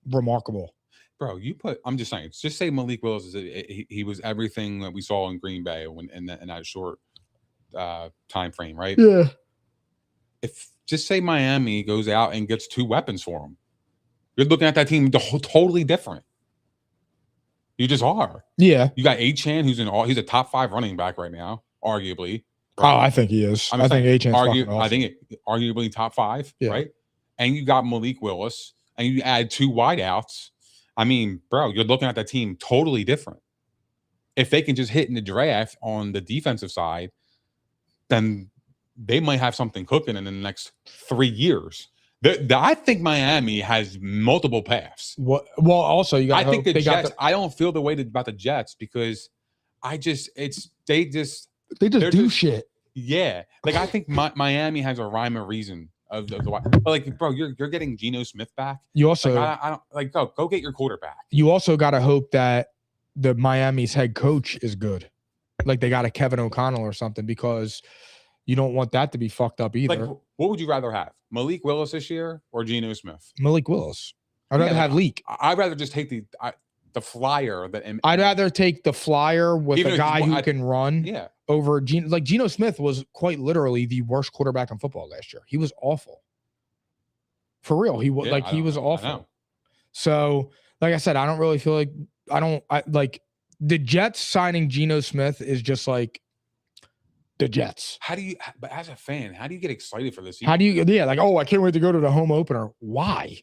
remarkable. Bro, I'm just saying, just say Malik Willis he was everything that we saw in Green Bay in that short time frame, right? Yeah. If just say Miami goes out and gets 2 weapons for him, you're looking at that team totally different. You just are. Yeah. You got Achan, he's a top 5 running back right now, arguably. Right? Oh, I think he is. I think Achan's fucking awesome. I think arguably top 5, right? And you got Malik Willis, and you add 2 wideouts. I mean, bro, you're looking at that team totally different. If they can just hit in the draft on the defensive side, then they might have something cooking in the next 3 years. I think Miami has multiple paths. Well, also you got. I think the Jets. I don't feel the way about the Jets, because they just do shit. Yeah, like I think Miami has a rhyme or reason of the why. But like, bro, you're getting Geno Smith back. You also, like, I don't like go get your quarterback. You also got to hope that the Miami's head coach is good, like they got a Kevin O'Connell or something, because you don't want that to be fucked up either. Like, what would you rather have, Malik Willis this year or Geno Smith? Malik Willis. I'd rather have Leak. I'd rather just take the flyer I'd rather take the flyer with a guy who can run. Yeah. Over Geno Smith was quite literally the worst quarterback in football last year. He was awful. For real, he was he was awful. So, like I said, I don't really feel like the Jets signing Geno Smith is just like the Jets. But as a fan, how do you get excited for this season? How do you, I can't wait to go to the home opener. Why?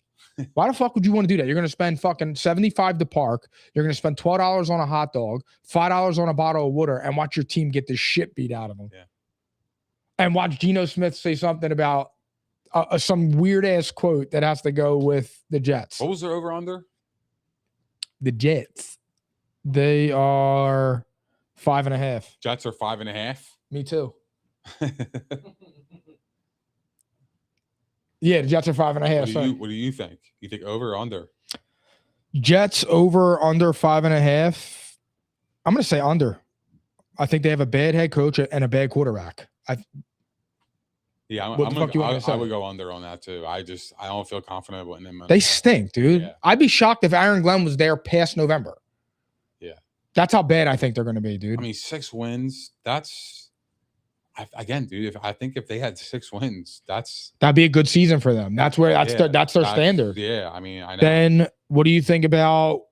Why the fuck would you want to do that? You're going to spend fucking $75 to park. You're going to spend $12 on a hot dog, $5 on a bottle of water, and watch your team get the shit beat out of them. Yeah. And watch Geno Smith say something about some weird ass quote that has to go with the Jets. What was their over under? The Jets. They are 5.5. Jets are 5.5. Me too. Yeah, the Jets are 5.5. What do you think? You think over or under? Jets over under 5.5. I'm going to say under. I think they have a bad head coach and a bad quarterback. Yeah, I would go under on that too. I don't feel confident in them. They stink, dude. Yeah. I'd be shocked if Aaron Glenn was there past November. Yeah. That's how bad I think they're going to be, dude. I mean, 6 wins, again, dude, if they had 6 wins, that'd be a good season for them. That's their standard. Yeah, I mean, I know. Then what do you think about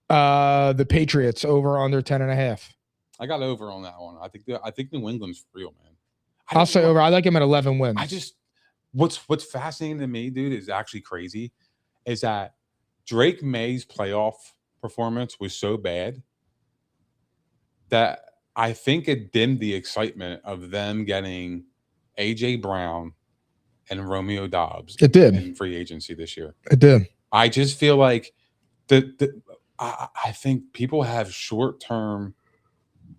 the Patriots over under 10.5? I got over on that one. I think New England's real, man. I'll say over. I like him at 11 wins. What's fascinating to me, dude, is actually crazy, is that Drake May's playoff performance was so bad that I think it dimmed the excitement of them getting AJ Brown and Romeo Doubs. It did in free agency this year. It did. I just feel like I think people have short-term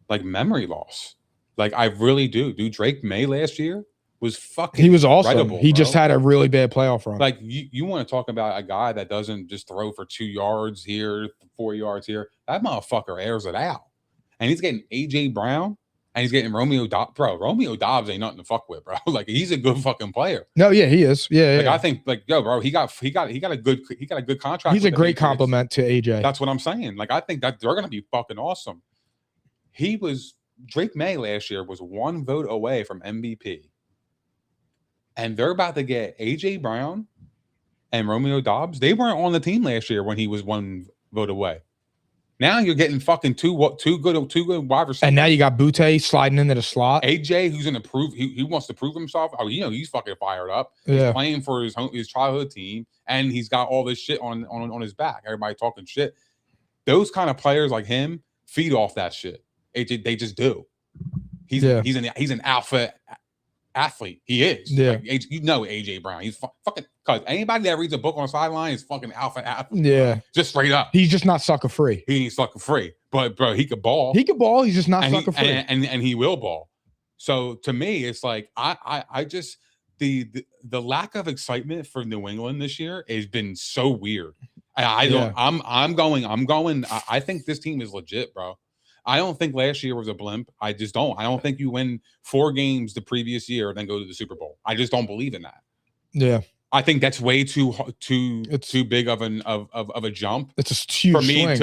like memory loss. Like I really do. Dude, Drake May last year was fucking. He was awesome. Incredible, he bro. just had a really bad playoff run. Like you want to talk about a guy that doesn't just throw for 2 yards here, 4 yards here. That motherfucker airs it out. And he's getting AJ Brown and he's getting Romeo Doubs. Bro, Romeo Doubs ain't nothing to fuck with, bro. Like he's a good fucking player. No, yeah, he is. Yeah, like yeah. I think, like, yo, bro, he got a good contract. He's a great compliment to AJ. That's what I'm saying. Like I think that they're gonna be fucking awesome. Drake May last year was 1 vote away from MVP. And they're about to get AJ Brown and Romeo Doubs. They weren't on the team last year when he was 1 vote away. Now you're getting fucking two good wide receivers. And now you got Butte sliding into the slot. AJ, who's gonna prove he wants to prove himself. Oh, he's fucking fired up. Yeah. He's playing for his childhood team, and he's got all this shit on his back. Everybody talking shit. Those kind of players like him feed off that shit. They just do. He's an alpha athlete. He is. Yeah. Like, AJ Brown. He's fucking. Cause anybody that reads a book on the sideline is fucking alpha athlete. Yeah. Just straight up. He's just not sucker free. He ain't sucker free. But bro, he could ball. He could ball. He's just not sucker free. And he will ball. So to me, it's like I just the lack of excitement for New England this year has been so weird. I think this team is legit, bro. I don't think last year was a blimp. I just don't. I don't think you win 4 games the previous year and then go to the Super Bowl. I just don't believe in that. Yeah. I think that's way too big of a jump. It's a huge swing.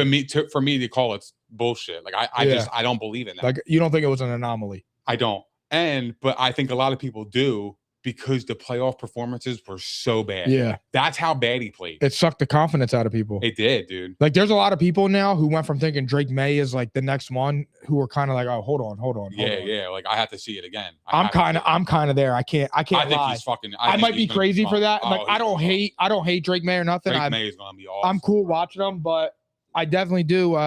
For me to call it bullshit. Like I don't believe in that. Like you don't think it was an anomaly. I don't. But I think a lot of people do because the playoff performances were so bad. Yeah. That's how bad he played. It sucked the confidence out of people. It did, dude. Like there's a lot of people now who went from thinking Drake May is like the next one who are kind of like, oh, hold on. Yeah. Like I have to see it again. I'm kind of there. I can't I think lie. he's fucking. I might be crazy for that. Like I don't hate Drake May or nothing. Drake May is gonna be awesome. I'm cool watching him, but I definitely do.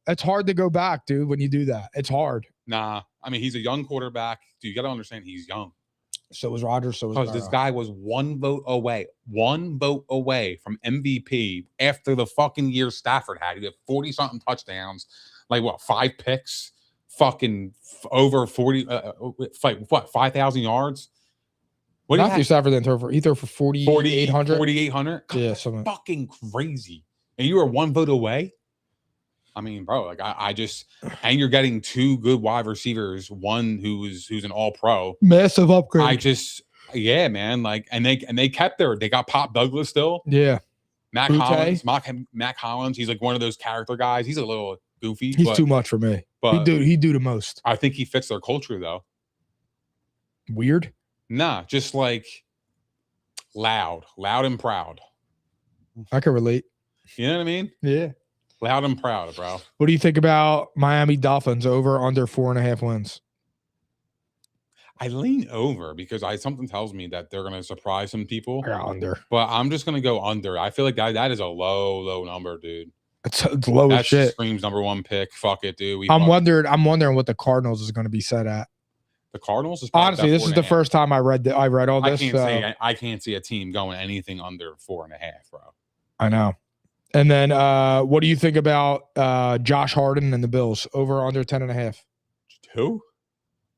It's hard to go back, dude, when you do that. It's hard. Nah. I mean, he's a young quarterback. Dude, you got to understand he's young. So was Rodgers. So was because this guy was 1 vote away from MVP after the fucking year Stafford had. He had 40-something touchdowns, like what, 5 picks, fucking over 40, 5,000 yards. What Matthew Stafford didn't throw for. He threw for 4,800. 4,800. Yeah, something fucking crazy. And you were 1 vote away. I mean, bro, like I just, and you're getting 2 good wide receivers, one who's an all-pro, massive upgrade. Yeah, man, like, and they kept they got Pop Douglas still. Yeah, Mac Hollins. He's like one of those character guys. He's a little goofy. He's too much for me. But he do the most. I think he fits their culture though. Weird? Nah, just like loud and proud. I can relate. You know what I mean? Yeah. Loud and proud, bro. What do you think about Miami Dolphins over under 4.5 wins? I lean over because something tells me that they're going to surprise some people. Yeah, under. But I'm just going to go under. I feel like that is a low number, dude. It's low as shit. Screams number 1 pick. Fuck it, dude. I'm wondering what the Cardinals is going to be set at. The Cardinals is honestly, this is the first time I read all this. I can't see a team going anything under 4.5, bro. I know. And then what do you think about Josh Harden and the Bills over under 10.5? Who?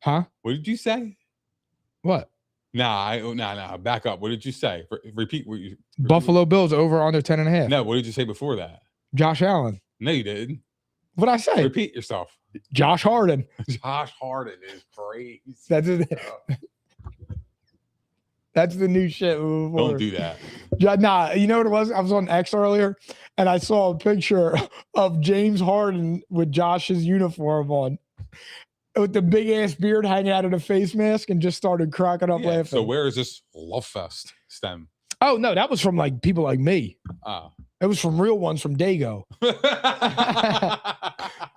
Huh? What did you say? What? Nah. Back up. What did you say? Repeat what you. Buffalo Bills over under 10.5. No, what did you say before that? Josh Allen. No, you didn't. What'd I say? Repeat yourself. Josh Harden. Josh Harden is crazy. That's the new shit. Don't do that. Yeah, nah, you know what it was? I was on X earlier, and I saw a picture of James Harden with Josh's uniform on, with the big ass beard hanging out of the face mask, and just started cracking up laughing. So where is this love fest stem? Oh no, that was from like people like me. Oh. It was from real ones from Dago.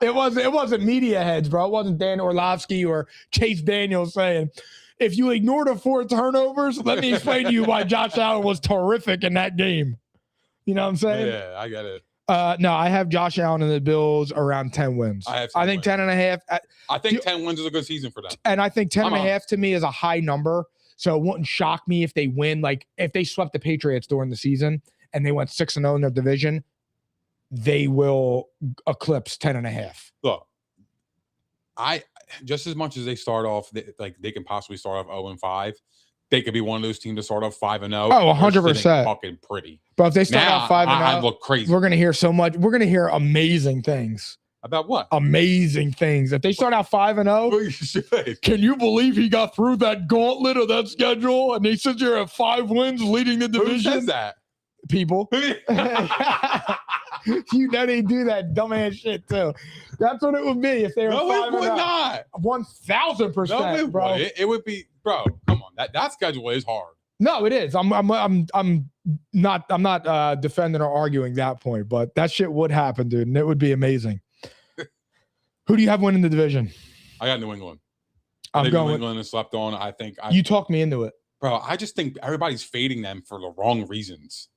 It wasn't media heads, bro. It wasn't Dan Orlovsky or Chase Daniels saying, if you ignore the 4 turnovers, let me explain to you why Josh Allen was terrific in that game. You know what I'm saying? Yeah, I get it. No, I have Josh Allen and the Bills around 10 wins. I think 10.5. I think 10 wins is a good season for them. And I think 10.5 to me is a high number. So it wouldn't shock me if they win. Like if they swept the Patriots during the season and they went 6-0 in their division, they will eclipse 10.5. Look, just as much as they start off, they can possibly start off 0-5. They could be one of those teams to start off 5-0. Oh, 100%. Fucking pretty. But if they start off 5-0, I look crazy. We're gonna hear so much. We're gonna hear amazing things. About what? Amazing things. If they start out 5-0, can you believe he got through that gauntlet of that schedule and they sit there at 5 wins leading the division? Who says that? People. You know they do that dumbass shit too. That's what it would be if they were 5-0. No, it would not. 1,000%, bro. It would be, bro. Come on, that schedule is hard. No, it is. I'm not defending or arguing that point, but that shit would happen, dude, and it would be amazing. Who do you have winning the division? I got New England. I'm going New England and slept on. You talked me into it, bro. I just think everybody's fading them for the wrong reasons.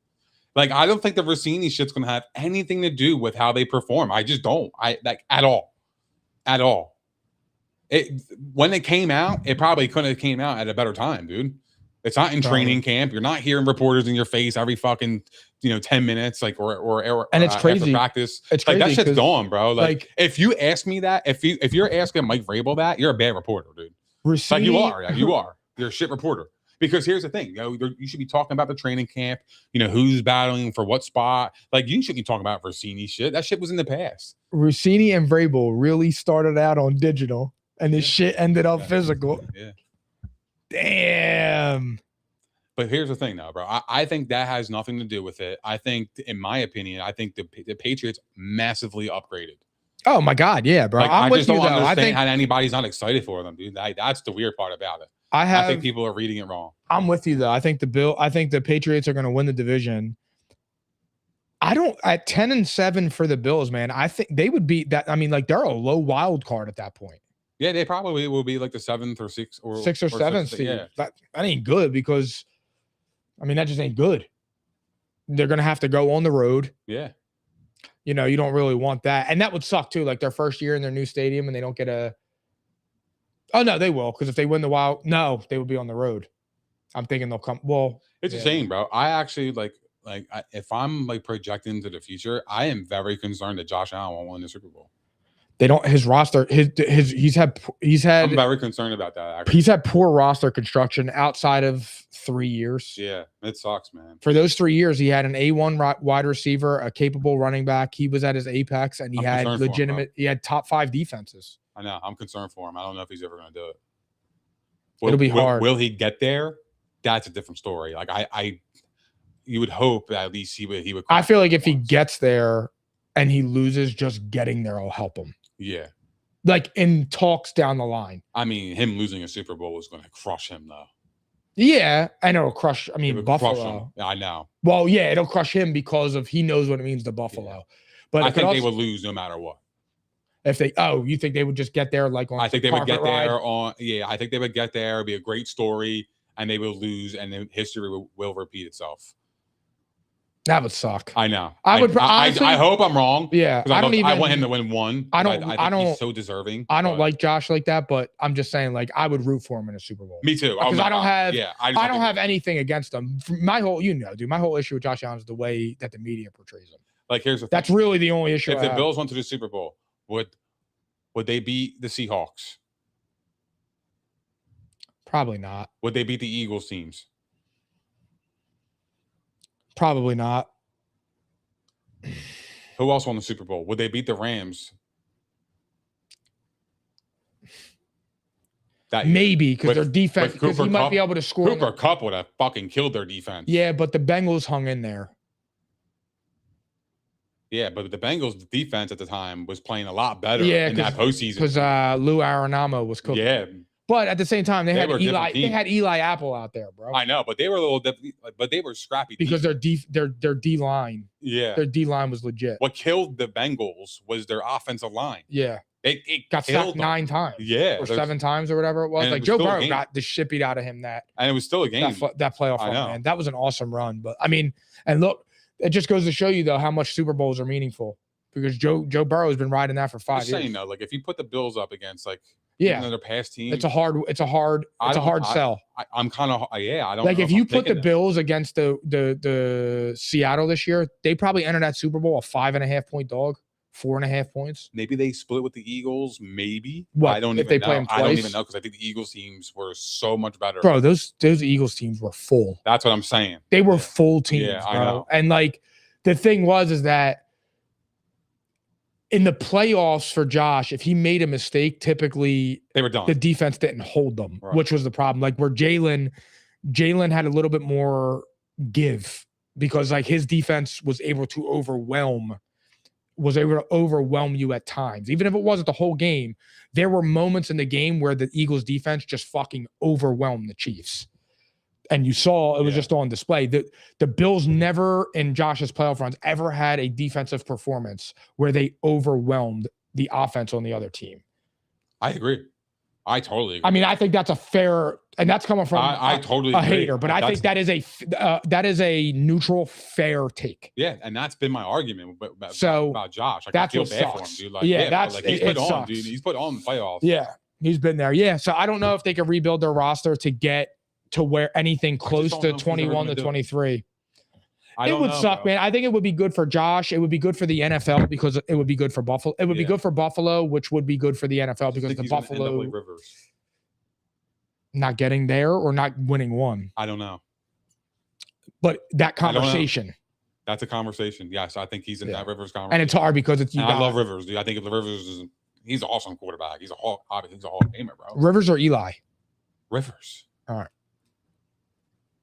Like, I don't think the Rossini shit's going to have anything to do with how they perform. I just don't. At all. When it came out, it probably couldn't have came out at a better time, dude. It's not in training camp. You're not hearing reporters in your face every fucking 10 minutes, like or and it's crazy. Practice. It's like crazy that shit's gone, bro. Like if you ask me that, if you're asking Mike Vrabel that, you're a bad reporter, dude. Rossini, like you are. You're a shit reporter. Because here's the thing, you should be talking about the training camp, who's battling for what spot. Like, you shouldn't be talking about Rossini shit. That shit was in the past. Rossini and Vrabel really started out on digital, and this shit ended up physical. Yeah. Damn. But here's the thing, though, bro. I think that has nothing to do with it. I think, in my opinion, the Patriots massively upgraded. Oh, my God. Yeah, bro. Like, I'm I with just you, don't though. understand I think how anybody's not excited for them, dude. That's the weird part about it. I think people are reading it wrong. I'm with you, though. I think the Patriots are going to win the division. At 10-7 for the Bills, man. I think they would be that. I mean, like, they're a low wild card at that point. Yeah, they probably will be like the 7th or 6th or 6th or 7th seed. Yeah. That ain't good because, I mean, that just ain't good. They're going to have to go on the road. Yeah. You don't really want that. And that would suck, too. Like, their first year in their new stadium and they don't get a. Oh, no, they will. Because if they win the wild, no, they will be on the road. I'm thinking they'll come. Well, it's a shame, bro. I actually if I'm like projecting into the future, I am very concerned that Josh Allen won't win the Super Bowl. They don't. His roster. He's had. I'm very concerned about that. Actually. He's had poor roster construction outside of 3 years. Yeah, it sucks, man. For those 3 years, he had an A1 wide receiver, a capable running back. He was at his apex, and he had legitimate. He had top 5 defenses. I know. I'm concerned for him. I don't know if he's ever going to do it. It'll be hard. Will he get there? That's a different story. Like you would hope that at least he would. I feel like if he gets there and he loses, just getting there will help him. Yeah. Like in talks down the line. I mean, him losing a Super Bowl is going to crush him, though. Yeah, and it'll crush. I mean, Buffalo. Yeah, I know. Well, yeah, it'll crush him because he knows what it means to Buffalo. Yeah. But I think they would lose no matter what. If you think they would just get there like on? I think they would get there on. Yeah, I think they would get there. It'd be a great story, and they will lose, and then history will repeat itself. That would suck. I know. I would. Honestly, I hope I'm wrong. Yeah, I want him to win one. I don't. He's so deserving. I don't like Josh like that, but I'm just saying, like, I would root for him in a Super Bowl. Me too. Because I don't have. Yeah, I don't have anything against him. My whole, dude. My whole issue with Josh Allen is the way that the media portrays him. Like, here's the thing. That's really the only issue. If the Bills went to the Super Bowl, would they beat the Seahawks? Probably not. Would they beat the Eagles teams? Probably not. Who else won the Super Bowl? Would they beat the Rams? Maybe because their defense, because he might Kupp, be able to score. Cooper Kupp would have fucking killed their defense. Yeah, but the Bengals hung in there. Yeah, but the Bengals defense at the time was playing a lot better in that postseason. Because Lou Arenado was cooking. Yeah. But at the same time, they had Eli. Team. They had Eli Apple out there, bro. I know, but they were a little different. But they were scrappy because their D line. Yeah, their D line was legit. What killed the Bengals was their offensive line. Yeah, it got sacked 9 times. Yeah, or 7 times or whatever it was. Like Joe Burrow got the shit beat out of him and it was still a game. That playoff run, man. That was an awesome run. But I mean, and look, it just goes to show you though how much Super Bowls are meaningful because Joe Burrow has been riding that for 5 years. Saying though, like if you put the Bills up against like. Yeah, another past team. It's a hard sell. I'm kind of I don't like know if you put the Bills against the Seattle this year, they probably enter that Super Bowl a 5.5 point dog, 4.5 points. Maybe they split with the Eagles. Maybe what I don't if even they know. play them twice? I don't even know because I think the Eagles teams were so much better. Bro, those Eagles teams were full. That's what I'm saying. They were full teams, yeah, bro. I know. And like the thing is that. In the playoffs for Josh, if he made a mistake, typically they were done. The defense didn't hold them, right. Which was the problem. Like where Jalen had a little bit more give because like his defense was able to overwhelm you at times. Even if it wasn't the whole game, there were moments in the game where the Eagles defense just fucking overwhelmed the Chiefs. And you saw it was just on display. The Bills never in Josh's playoff runs ever had a defensive performance where they overwhelmed the offense on the other team. I agree. I totally agree. I mean, I think that's a fair, and that's coming from I totally a agree. hater, but I think that is a neutral, fair take. Yeah, and that's been my argument about Josh. Like, that's I feel what bad sucks. for him, dude. Like, that's like he's put on, dude. He's put on the playoffs. Yeah, he's been there. Yeah, so I don't know if they can rebuild their roster to get to where anything close to 21 to 23. It would suck, man. I think it would be good for Josh. It would be good for the NFL because it would be good for Buffalo. It would be good for Buffalo, which would be good for the NFL because the Buffalo not getting there or not winning one. I don't know. But that conversation. That's a conversation. Yes, I think he's in that Rivers conversation. And it's hard because it's I love Rivers, dude. I think if the Rivers is he's an awesome quarterback. He's a Hall of Famer, bro. Rivers or Eli? Rivers. All right.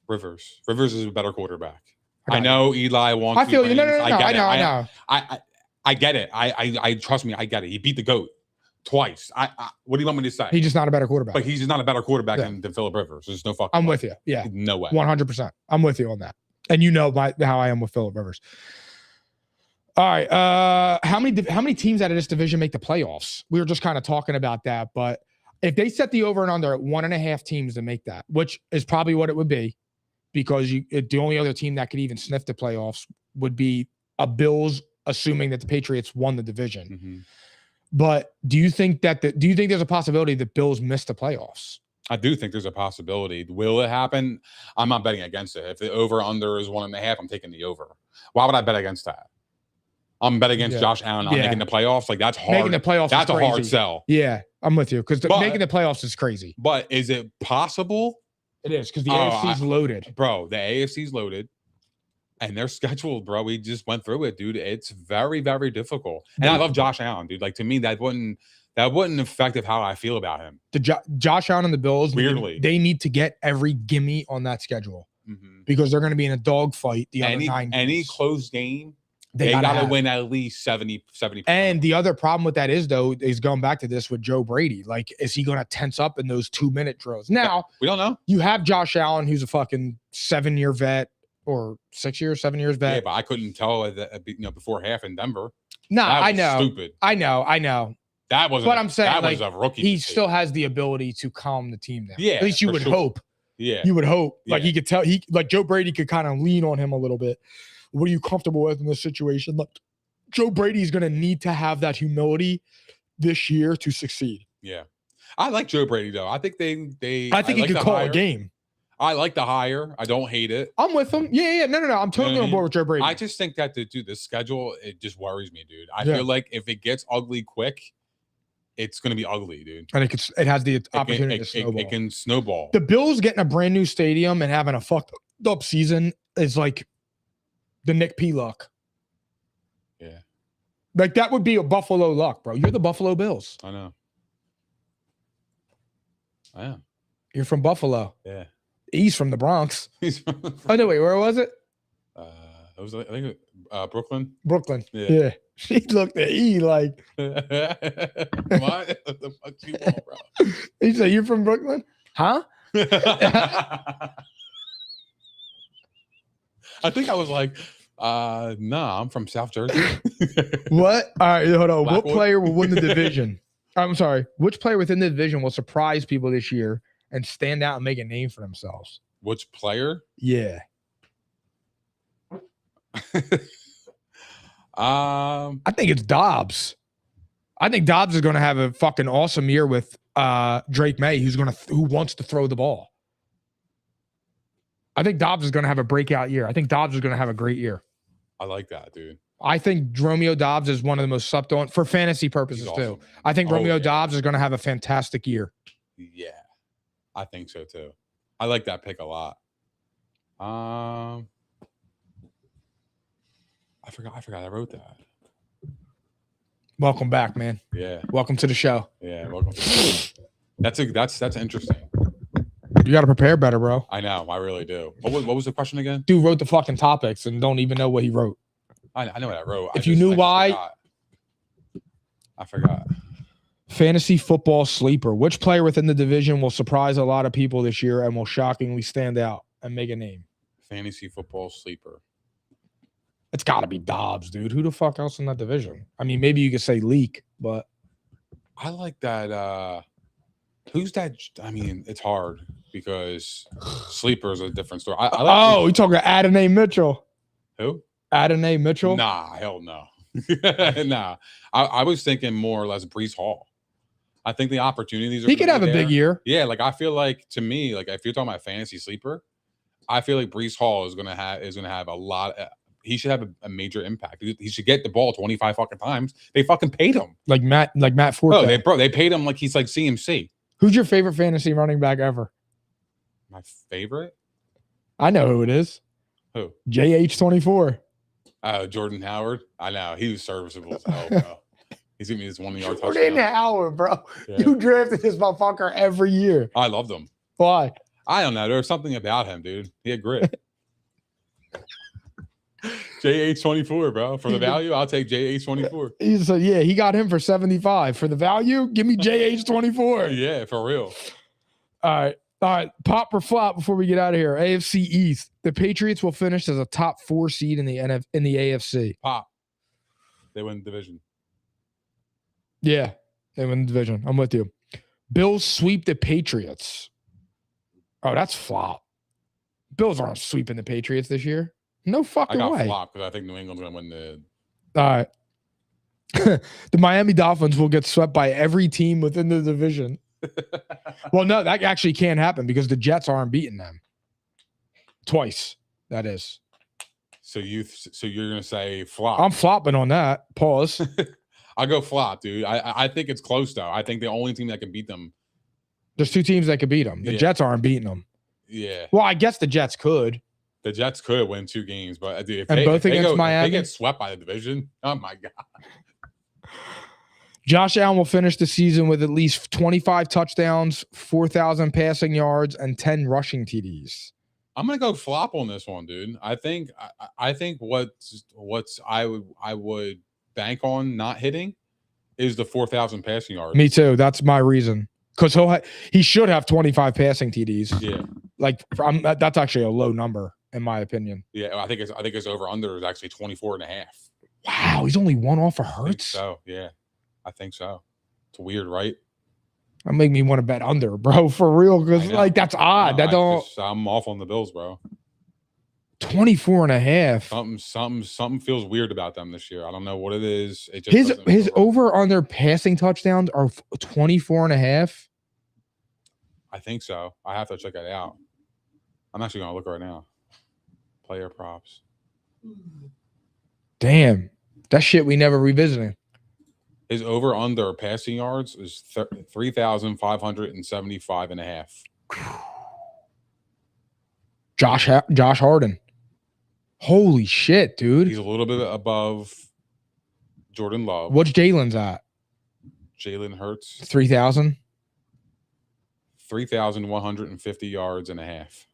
Rivers is a better quarterback. I know Eli wants. I feel you. No. I know. I get it. I trust me. I get it. He beat the GOAT twice. What do you want me to say? He's just not a better quarterback. But he's just not a better quarterback than Phillip Rivers. There's no fucking. I'm with you. Yeah. No way. 100%. I'm with you on that. And you know how I am with Phillip Rivers. All right. How many teams out of this division make the playoffs? We were just kind of talking about that, but if they set the over and under at 1.5 teams to make that, which is probably what it would be. Because the only other team that could even sniff the playoffs would be a Bills, assuming that the Patriots won the division. Mm-hmm. But do you think there's a possibility that Bills miss the playoffs? I do think there's a possibility. Will it happen? I'm not betting against it. If the over under is 1.5, I'm taking the over. Why would I bet against that? I'm betting against Josh Allen on making the playoffs. Like that's hard. Making the playoffs. That's is a hard sell. Yeah, I'm with you because making the playoffs is crazy. But is it possible? It is because the AFC's loaded. Bro, the AFC's loaded. And they're scheduled, bro. We just went through it, dude. It's very, very difficult. And I love Josh Allen, dude. Like to me, that wouldn't affect how I feel about him. Josh Allen and the Bills, weirdly, they need to get every gimme on that schedule because they're going to be in a dogfight. Any close game, they gotta win at least 70. And the other problem with that is going back to this with Joe Brady. Like, is he going to tense up in those 2-minute drills? Now we don't know. You have Josh Allen, who's a fucking 7-year vet or 6 years, 7 years vet. Yeah, but I couldn't tell that before half in Denver. No, I know. Stupid. I know. That was. But I'm saying that was a rookie. He still has the ability to calm the team down. Yeah, at least you would hope. Yeah, you would hope. Like he could tell. Like Joe Brady could kind of lean on him a little bit. What are you comfortable with in this situation? Like, Joe Brady is going to need to have that humility this year to succeed. Yeah, I like Joe Brady though. I think I think he could call a game. I like the hire. I don't hate it. I'm with him. Yeah. No. I'm totally on board with Joe Brady. I just think that the schedule, it just worries me, dude. I feel like if it gets ugly quick, it's going to be ugly, dude. And it has the opportunity to snowball. It can snowball. The Bills getting a brand new stadium and having a fucked up season is like the Nick P luck. Yeah. Like that would be a Buffalo luck, bro. You're the Buffalo Bills. I know. I am. You're from Buffalo. Yeah. He's from the Bronx. He's from Oh, no, wait, where was it? it was, I think, Brooklyn. Brooklyn. Yeah. He looked at E like. What? What the fuck you want, bro? He said, "You're from Brooklyn?" Huh? I think I was like, nah, I'm from South Jersey. What? All right, hold on. Blackwood? What player will win the division? I'm sorry. Which player within the division will surprise people this year and stand out and make a name for themselves? Which player? Yeah. I think it's Dobbs. I think Dobbs is going to have a fucking awesome year with Drake May, who wants to throw the ball. I think Dobbs is going to have a breakout year. I think Dobbs is going to have a great year. I like that, dude. I think Romeo Dobbs is one of the most slept on for fantasy purposes He's too. awesome. I think Oh, Romeo yeah. Dobbs is going to have a fantastic year. Yeah, I think so too. I like that pick a lot. I forgot I wrote that. Welcome back, man. Yeah, Welcome to the show. yeah. Welcome. That's interesting. You got to prepare better, bro. I know. I really do. What was the question again? Dude wrote the fucking topics and don't even know what he wrote. I know what I wrote. If you knew why- forgot. I forgot. Fantasy football sleeper. Which player within the division will surprise a lot of people this year and will shockingly stand out and make a name? Fantasy football sleeper. It's got to be Dobbs, dude. Who the fuck else in that division? I mean, maybe you could say Leak, but I like that. Who's that? I mean, it's hard because sleeper is a different story. I like you talking Adonai Mitchell? who? Adonai Mitchell? Nah, hell no. Nah. I was thinking more or less Brees Hall. I think the opportunities are He could gonna have be a big there. year. Yeah, like I feel like to me, like if you're talking about fantasy sleeper, I feel like Brees Hall is gonna have a lot. He should have a major impact. He should get the ball 25 fucking times. They fucking paid him. Like Matt Forte. Oh, they paid him like he's like CMC. Who's your favorite fantasy running back ever? My favorite? I know who it is. Who? JH24. Jordan Howard. I know he was serviceable as hell, bro. He's giving me this 1 yard Jordan touchdown. Howard, bro. Yeah. You drafted this motherfucker every year. I loved him. Why? I don't know. There was something about him, dude. He had grit. JH24, bro. For the value, I'll take JH24. He said, yeah, he got him for 75. For the value, give me JH24. Yeah, for real. All right. Pop or flop before we get out of here. AFC East. The Patriots will finish as a top 4 seed in the AFC. Pop. They win the division. Yeah, they win the division. I'm with you. Bills sweep the Patriots. Oh, that's flop. Bills aren't sweeping the Patriots this year. No I fucking got way. flop because I think New England's going to win the. All right. The Miami Dolphins will get swept by every team within the division. Well, no, that actually can't happen because the Jets aren't beating them. Twice, that is. So you're going to say flop. I'm flopping on that. Pause. I'll go flop, dude. I think it's close, though. I think the only team that can beat them. There's 2 teams that could beat them. The Yeah. Jets aren't beating them. Yeah. Well, I guess the Jets could. The Jets could win 2 games, but dude, And both against Miami? If they get swept by the division, oh my God. Josh Allen will finish the season with at least 25 touchdowns, 4,000 passing yards, and 10 rushing TDs. I'm gonna go flop on this one, dude. I think what's I would bank on not hitting is the 4,000 passing yards. Me too. That's my reason. Because he should have 25 passing TDs. Yeah, Like that's actually a low number in my opinion. yeah. I think it's over under is actually 24.5. Wow, he's only 1 off of I think Hurts. so yeah, I think so. It's weird, right? That make me want to bet under, bro, for real. Because I know. like that's odd. No, That don't I'm off on the Bills, bro. 24.5. Something feels weird about them this year. I don't know what it is. It just doesn't His feel right. over under passing touchdowns are 24.5. I think so. I have to check that out. I'm actually gonna look right now. Player props. Damn, that shit we never revisited. His over-under passing yards is 3,575.5. Josh Harden. Holy shit, dude. He's a little bit above Jordan Love. What's Jalen's at? Jalen Hurts, 3,000? 3,150 yards and a half.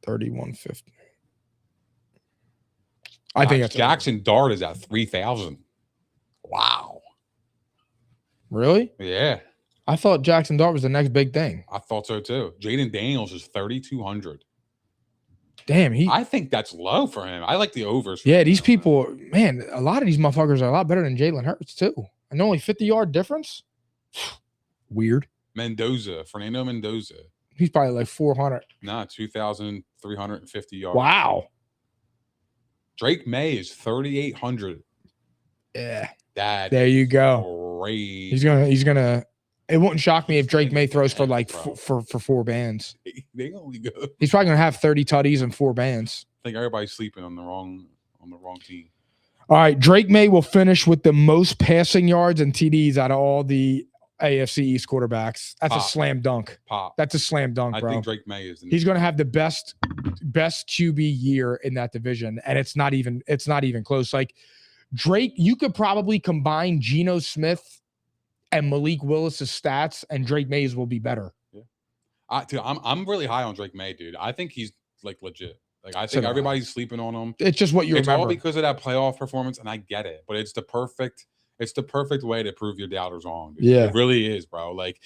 3,150. I think that's Jackson Dart is at 3,000. Wow. Really? Yeah. I thought Jackson Dart was the next big thing. I thought so too. Jaden Daniels is 3,200. Damn, I think that's low for him. I like the overs. Yeah, these people, man, a lot of these motherfuckers are a lot better than Jalen Hurts too. And only 50-yard difference? Weird. Fernando Mendoza. He's probably like 400. Nah, 2,350 yards. Wow. Drake May is 3,800. Yeah. There you go. Crazy. He's gonna. It wouldn't shock me if Drake May throws for like for 4 bands. They only go. He's probably gonna have 30 tutties and 4 bands. I think everybody's sleeping on the wrong team. All right, Drake May will finish with the most passing yards and TDs out of all the AFC East quarterbacks. That's a slam dunk. That's a slam dunk, bro. I think Drake May is. He's going to have the best QB year in that division, and it's not even close. Like Drake, you could probably combine Geno Smith and Malik Willis's stats, and Drake May's will be better. Yeah, dude, I'm really high on Drake May, dude. I think he's like legit. Like I think everybody's sleeping on him. It's just what you remember. It's all because of that playoff performance, and I get it. But it's the perfect way to prove your doubters wrong. Dude. Yeah, it really is, bro. Like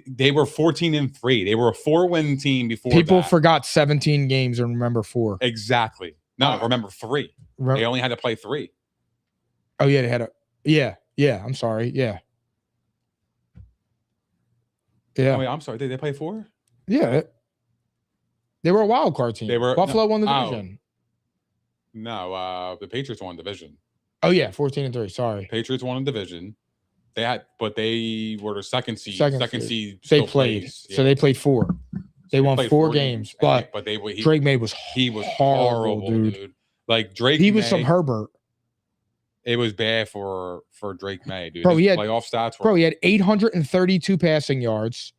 they were 14-3. They were a 4-win team before. People forgot 17 games and remember 4. Exactly. No, remember 3. They only had to play 3. Oh yeah, they had a. Yeah. I'm sorry. Yeah. Oh, wait, I'm sorry. Did they play 4? Yeah. They were a wild card team. Buffalo won the division. No, the Patriots won division. Oh yeah, 14-3. Sorry. Patriots won a division. But they were the second seed. Second seed. They played. Yeah. So they played 4. They won 4 games. But Drake May was horrible, dude. Like Drake. He was some Herbert. It was bad for Drake May, dude. Bro, he had playoff stats. He had 832 passing yards,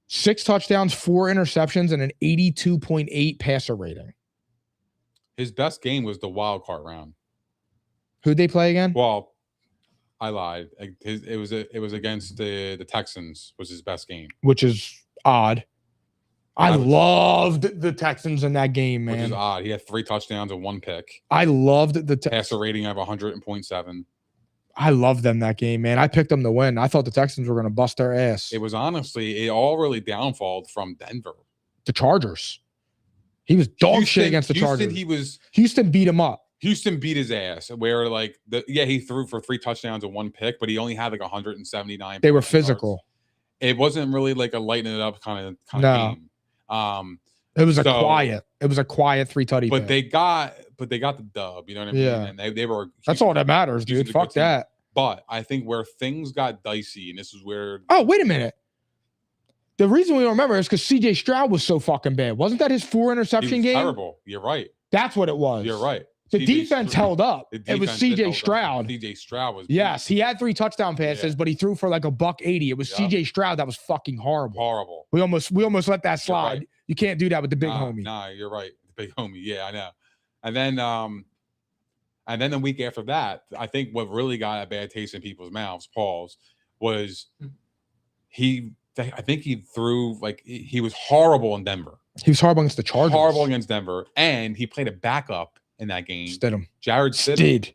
6 touchdowns, 4 interceptions, and an 82.8 passer rating. His best game was the wild card round. Who'd they play again? Well, I lied. It was against the Texans. Was his best game, which is odd. I loved the Texans in that game, man. Which is odd. He had 3 touchdowns and 1 pick. I loved the passer rating of 100.7. I loved them that game, man. I picked them to win. I thought the Texans were going to bust their ass. It was honestly, it all really downfalled from Denver. The Chargers. He was dog shit against the Chargers. Houston beat him up. Houston beat his ass. Where he threw for 3 touchdowns and 1 pick, but he only had like 179. They were physical. Yards. It wasn't really like a lighten it up kind of game. It was a quiet 3 tutty. But they got the dub. You know what I mean? Yeah. And they were. That's all that matters, dude. Fuck that. But I think where things got dicey, and this is where. Oh, wait a minute. The reason we don't remember is because C.J. Stroud was so fucking bad. Wasn't that his 4 interception game? Terrible. You're right. That's what it was. You're right. The defense held up. It was C.J. Stroud. C.J. Stroud was. Yes, he had 3 touchdown passes, but he threw for like $180. It was C.J. Stroud that was fucking horrible. Horrible. We almost let that slide. Right. You can't do that with the big homie. Nah, you're right. The big homie. Yeah, I know. And then the week after that, I think what really got a bad taste in people's mouths, Paul's, was I think he threw he was horrible in Denver. He was horrible against the Chargers. Horrible against Denver, and he played a backup in that game. Stidham. Jared Stidham.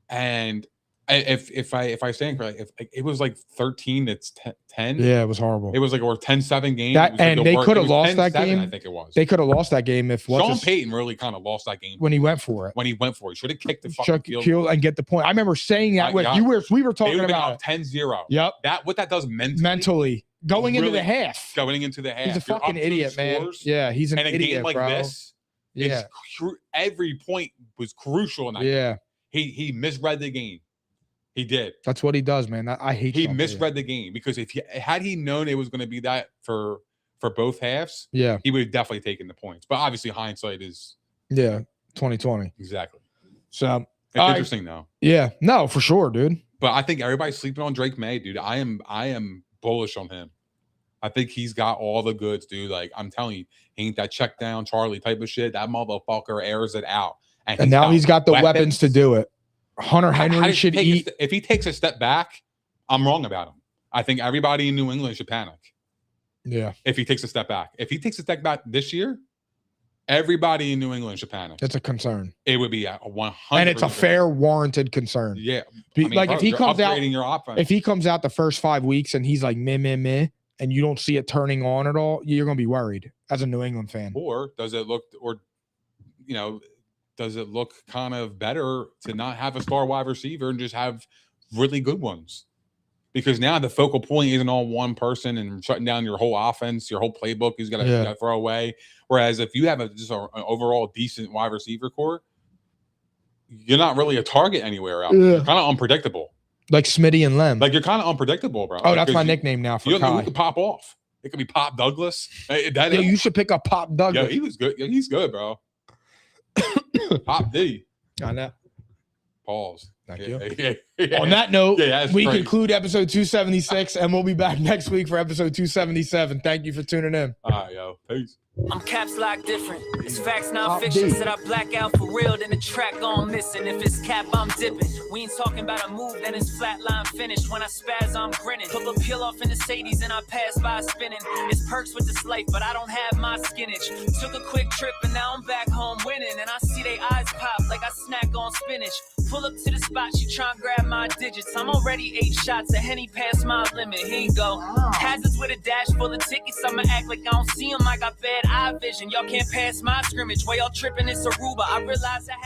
And if I stand correctly, if it was like 13, it's 10. Yeah, it was horrible. It was like a 10-7 game. They could have lost that game. I think it was. They could have lost that game if Sean Payton really kind of lost that game when he went for it. He should have kicked the fucking field and get the point. I remember saying that we were talking about 10-0. Yep. What that does mentally. Going into the half. He's a fucking idiot, man. Yeah, he's an idiot, a game like bro. this. Yeah. Every point was crucial in that game. He misread the game. He did. That's what he does, man. I hate. He misread the game because had he known it was going to be that for both halves, he would have definitely taken the points. But obviously, hindsight is 2020 exactly. So it's interesting though. Yeah, no, for sure, dude. But I think everybody's sleeping on Drake May, dude. I am bullish on him. I think he's got all the goods, dude. Like, I'm telling you, he ain't that check down Charlie type of shit. That motherfucker airs it out. And now he's got the weapons to do it. Hunter Henry should eat. If he takes a step back, I'm wrong about him. I think everybody in New England should panic. Yeah. If he takes a step back. If he takes a step back this year, everybody in New England should panic. It's a concern. It would be a 100%. And it's a fair, warranted concern. Yeah. Like, if he comes out, your offense. if he comes out the first 5 weeks and he's like meh, and you don't see it turning on at all, you're gonna be worried as a New England fan. Or does it look kind of better to not have a star wide receiver and just have really good ones? Because now the focal point isn't on one person and shutting down your whole offense, your whole playbook is going to throw away. Whereas if you have just an overall decent wide receiver core, you're not really a target anywhere else. You're kind of unpredictable. Like Smitty and Lem. Like, you're kind of unpredictable, bro. Oh, that's my nickname now for you Kai. You could pop off. It could be Pop Douglas. You should pick up Pop Douglas. Yeah, he was good. Yeah, he's good, bro. Pop D. I know. Pause. Thank you. Yeah. On that note, we crazy. conclude episode 276, and we'll be back next week for episode 277. Thank you for tuning in. All right, yo. Peace. I'm caps lock different. It's facts, not fiction. Said I black out for real, then the track gone missing. If it's cap, I'm dipping. We ain't talking about a move, then it's flatline finish. When I spaz, I'm grinning. Put a peel off in the Sadies and I pass by spinning. It's perks with this life, but I don't have my skinach. Took a quick trip and now I'm back home winning. And I see they eyes pop like I snack on spinach. Pull up to the spot, she tryna grab my digits. I'm already 8 shots, a Henny past my limit. Here you go. Hazards with a dash full of tickets. I'ma act like I don't see them. I got bad eye vision. Y'all can't pass my scrimmage. While y'all tripping, it's Aruba. I realize I had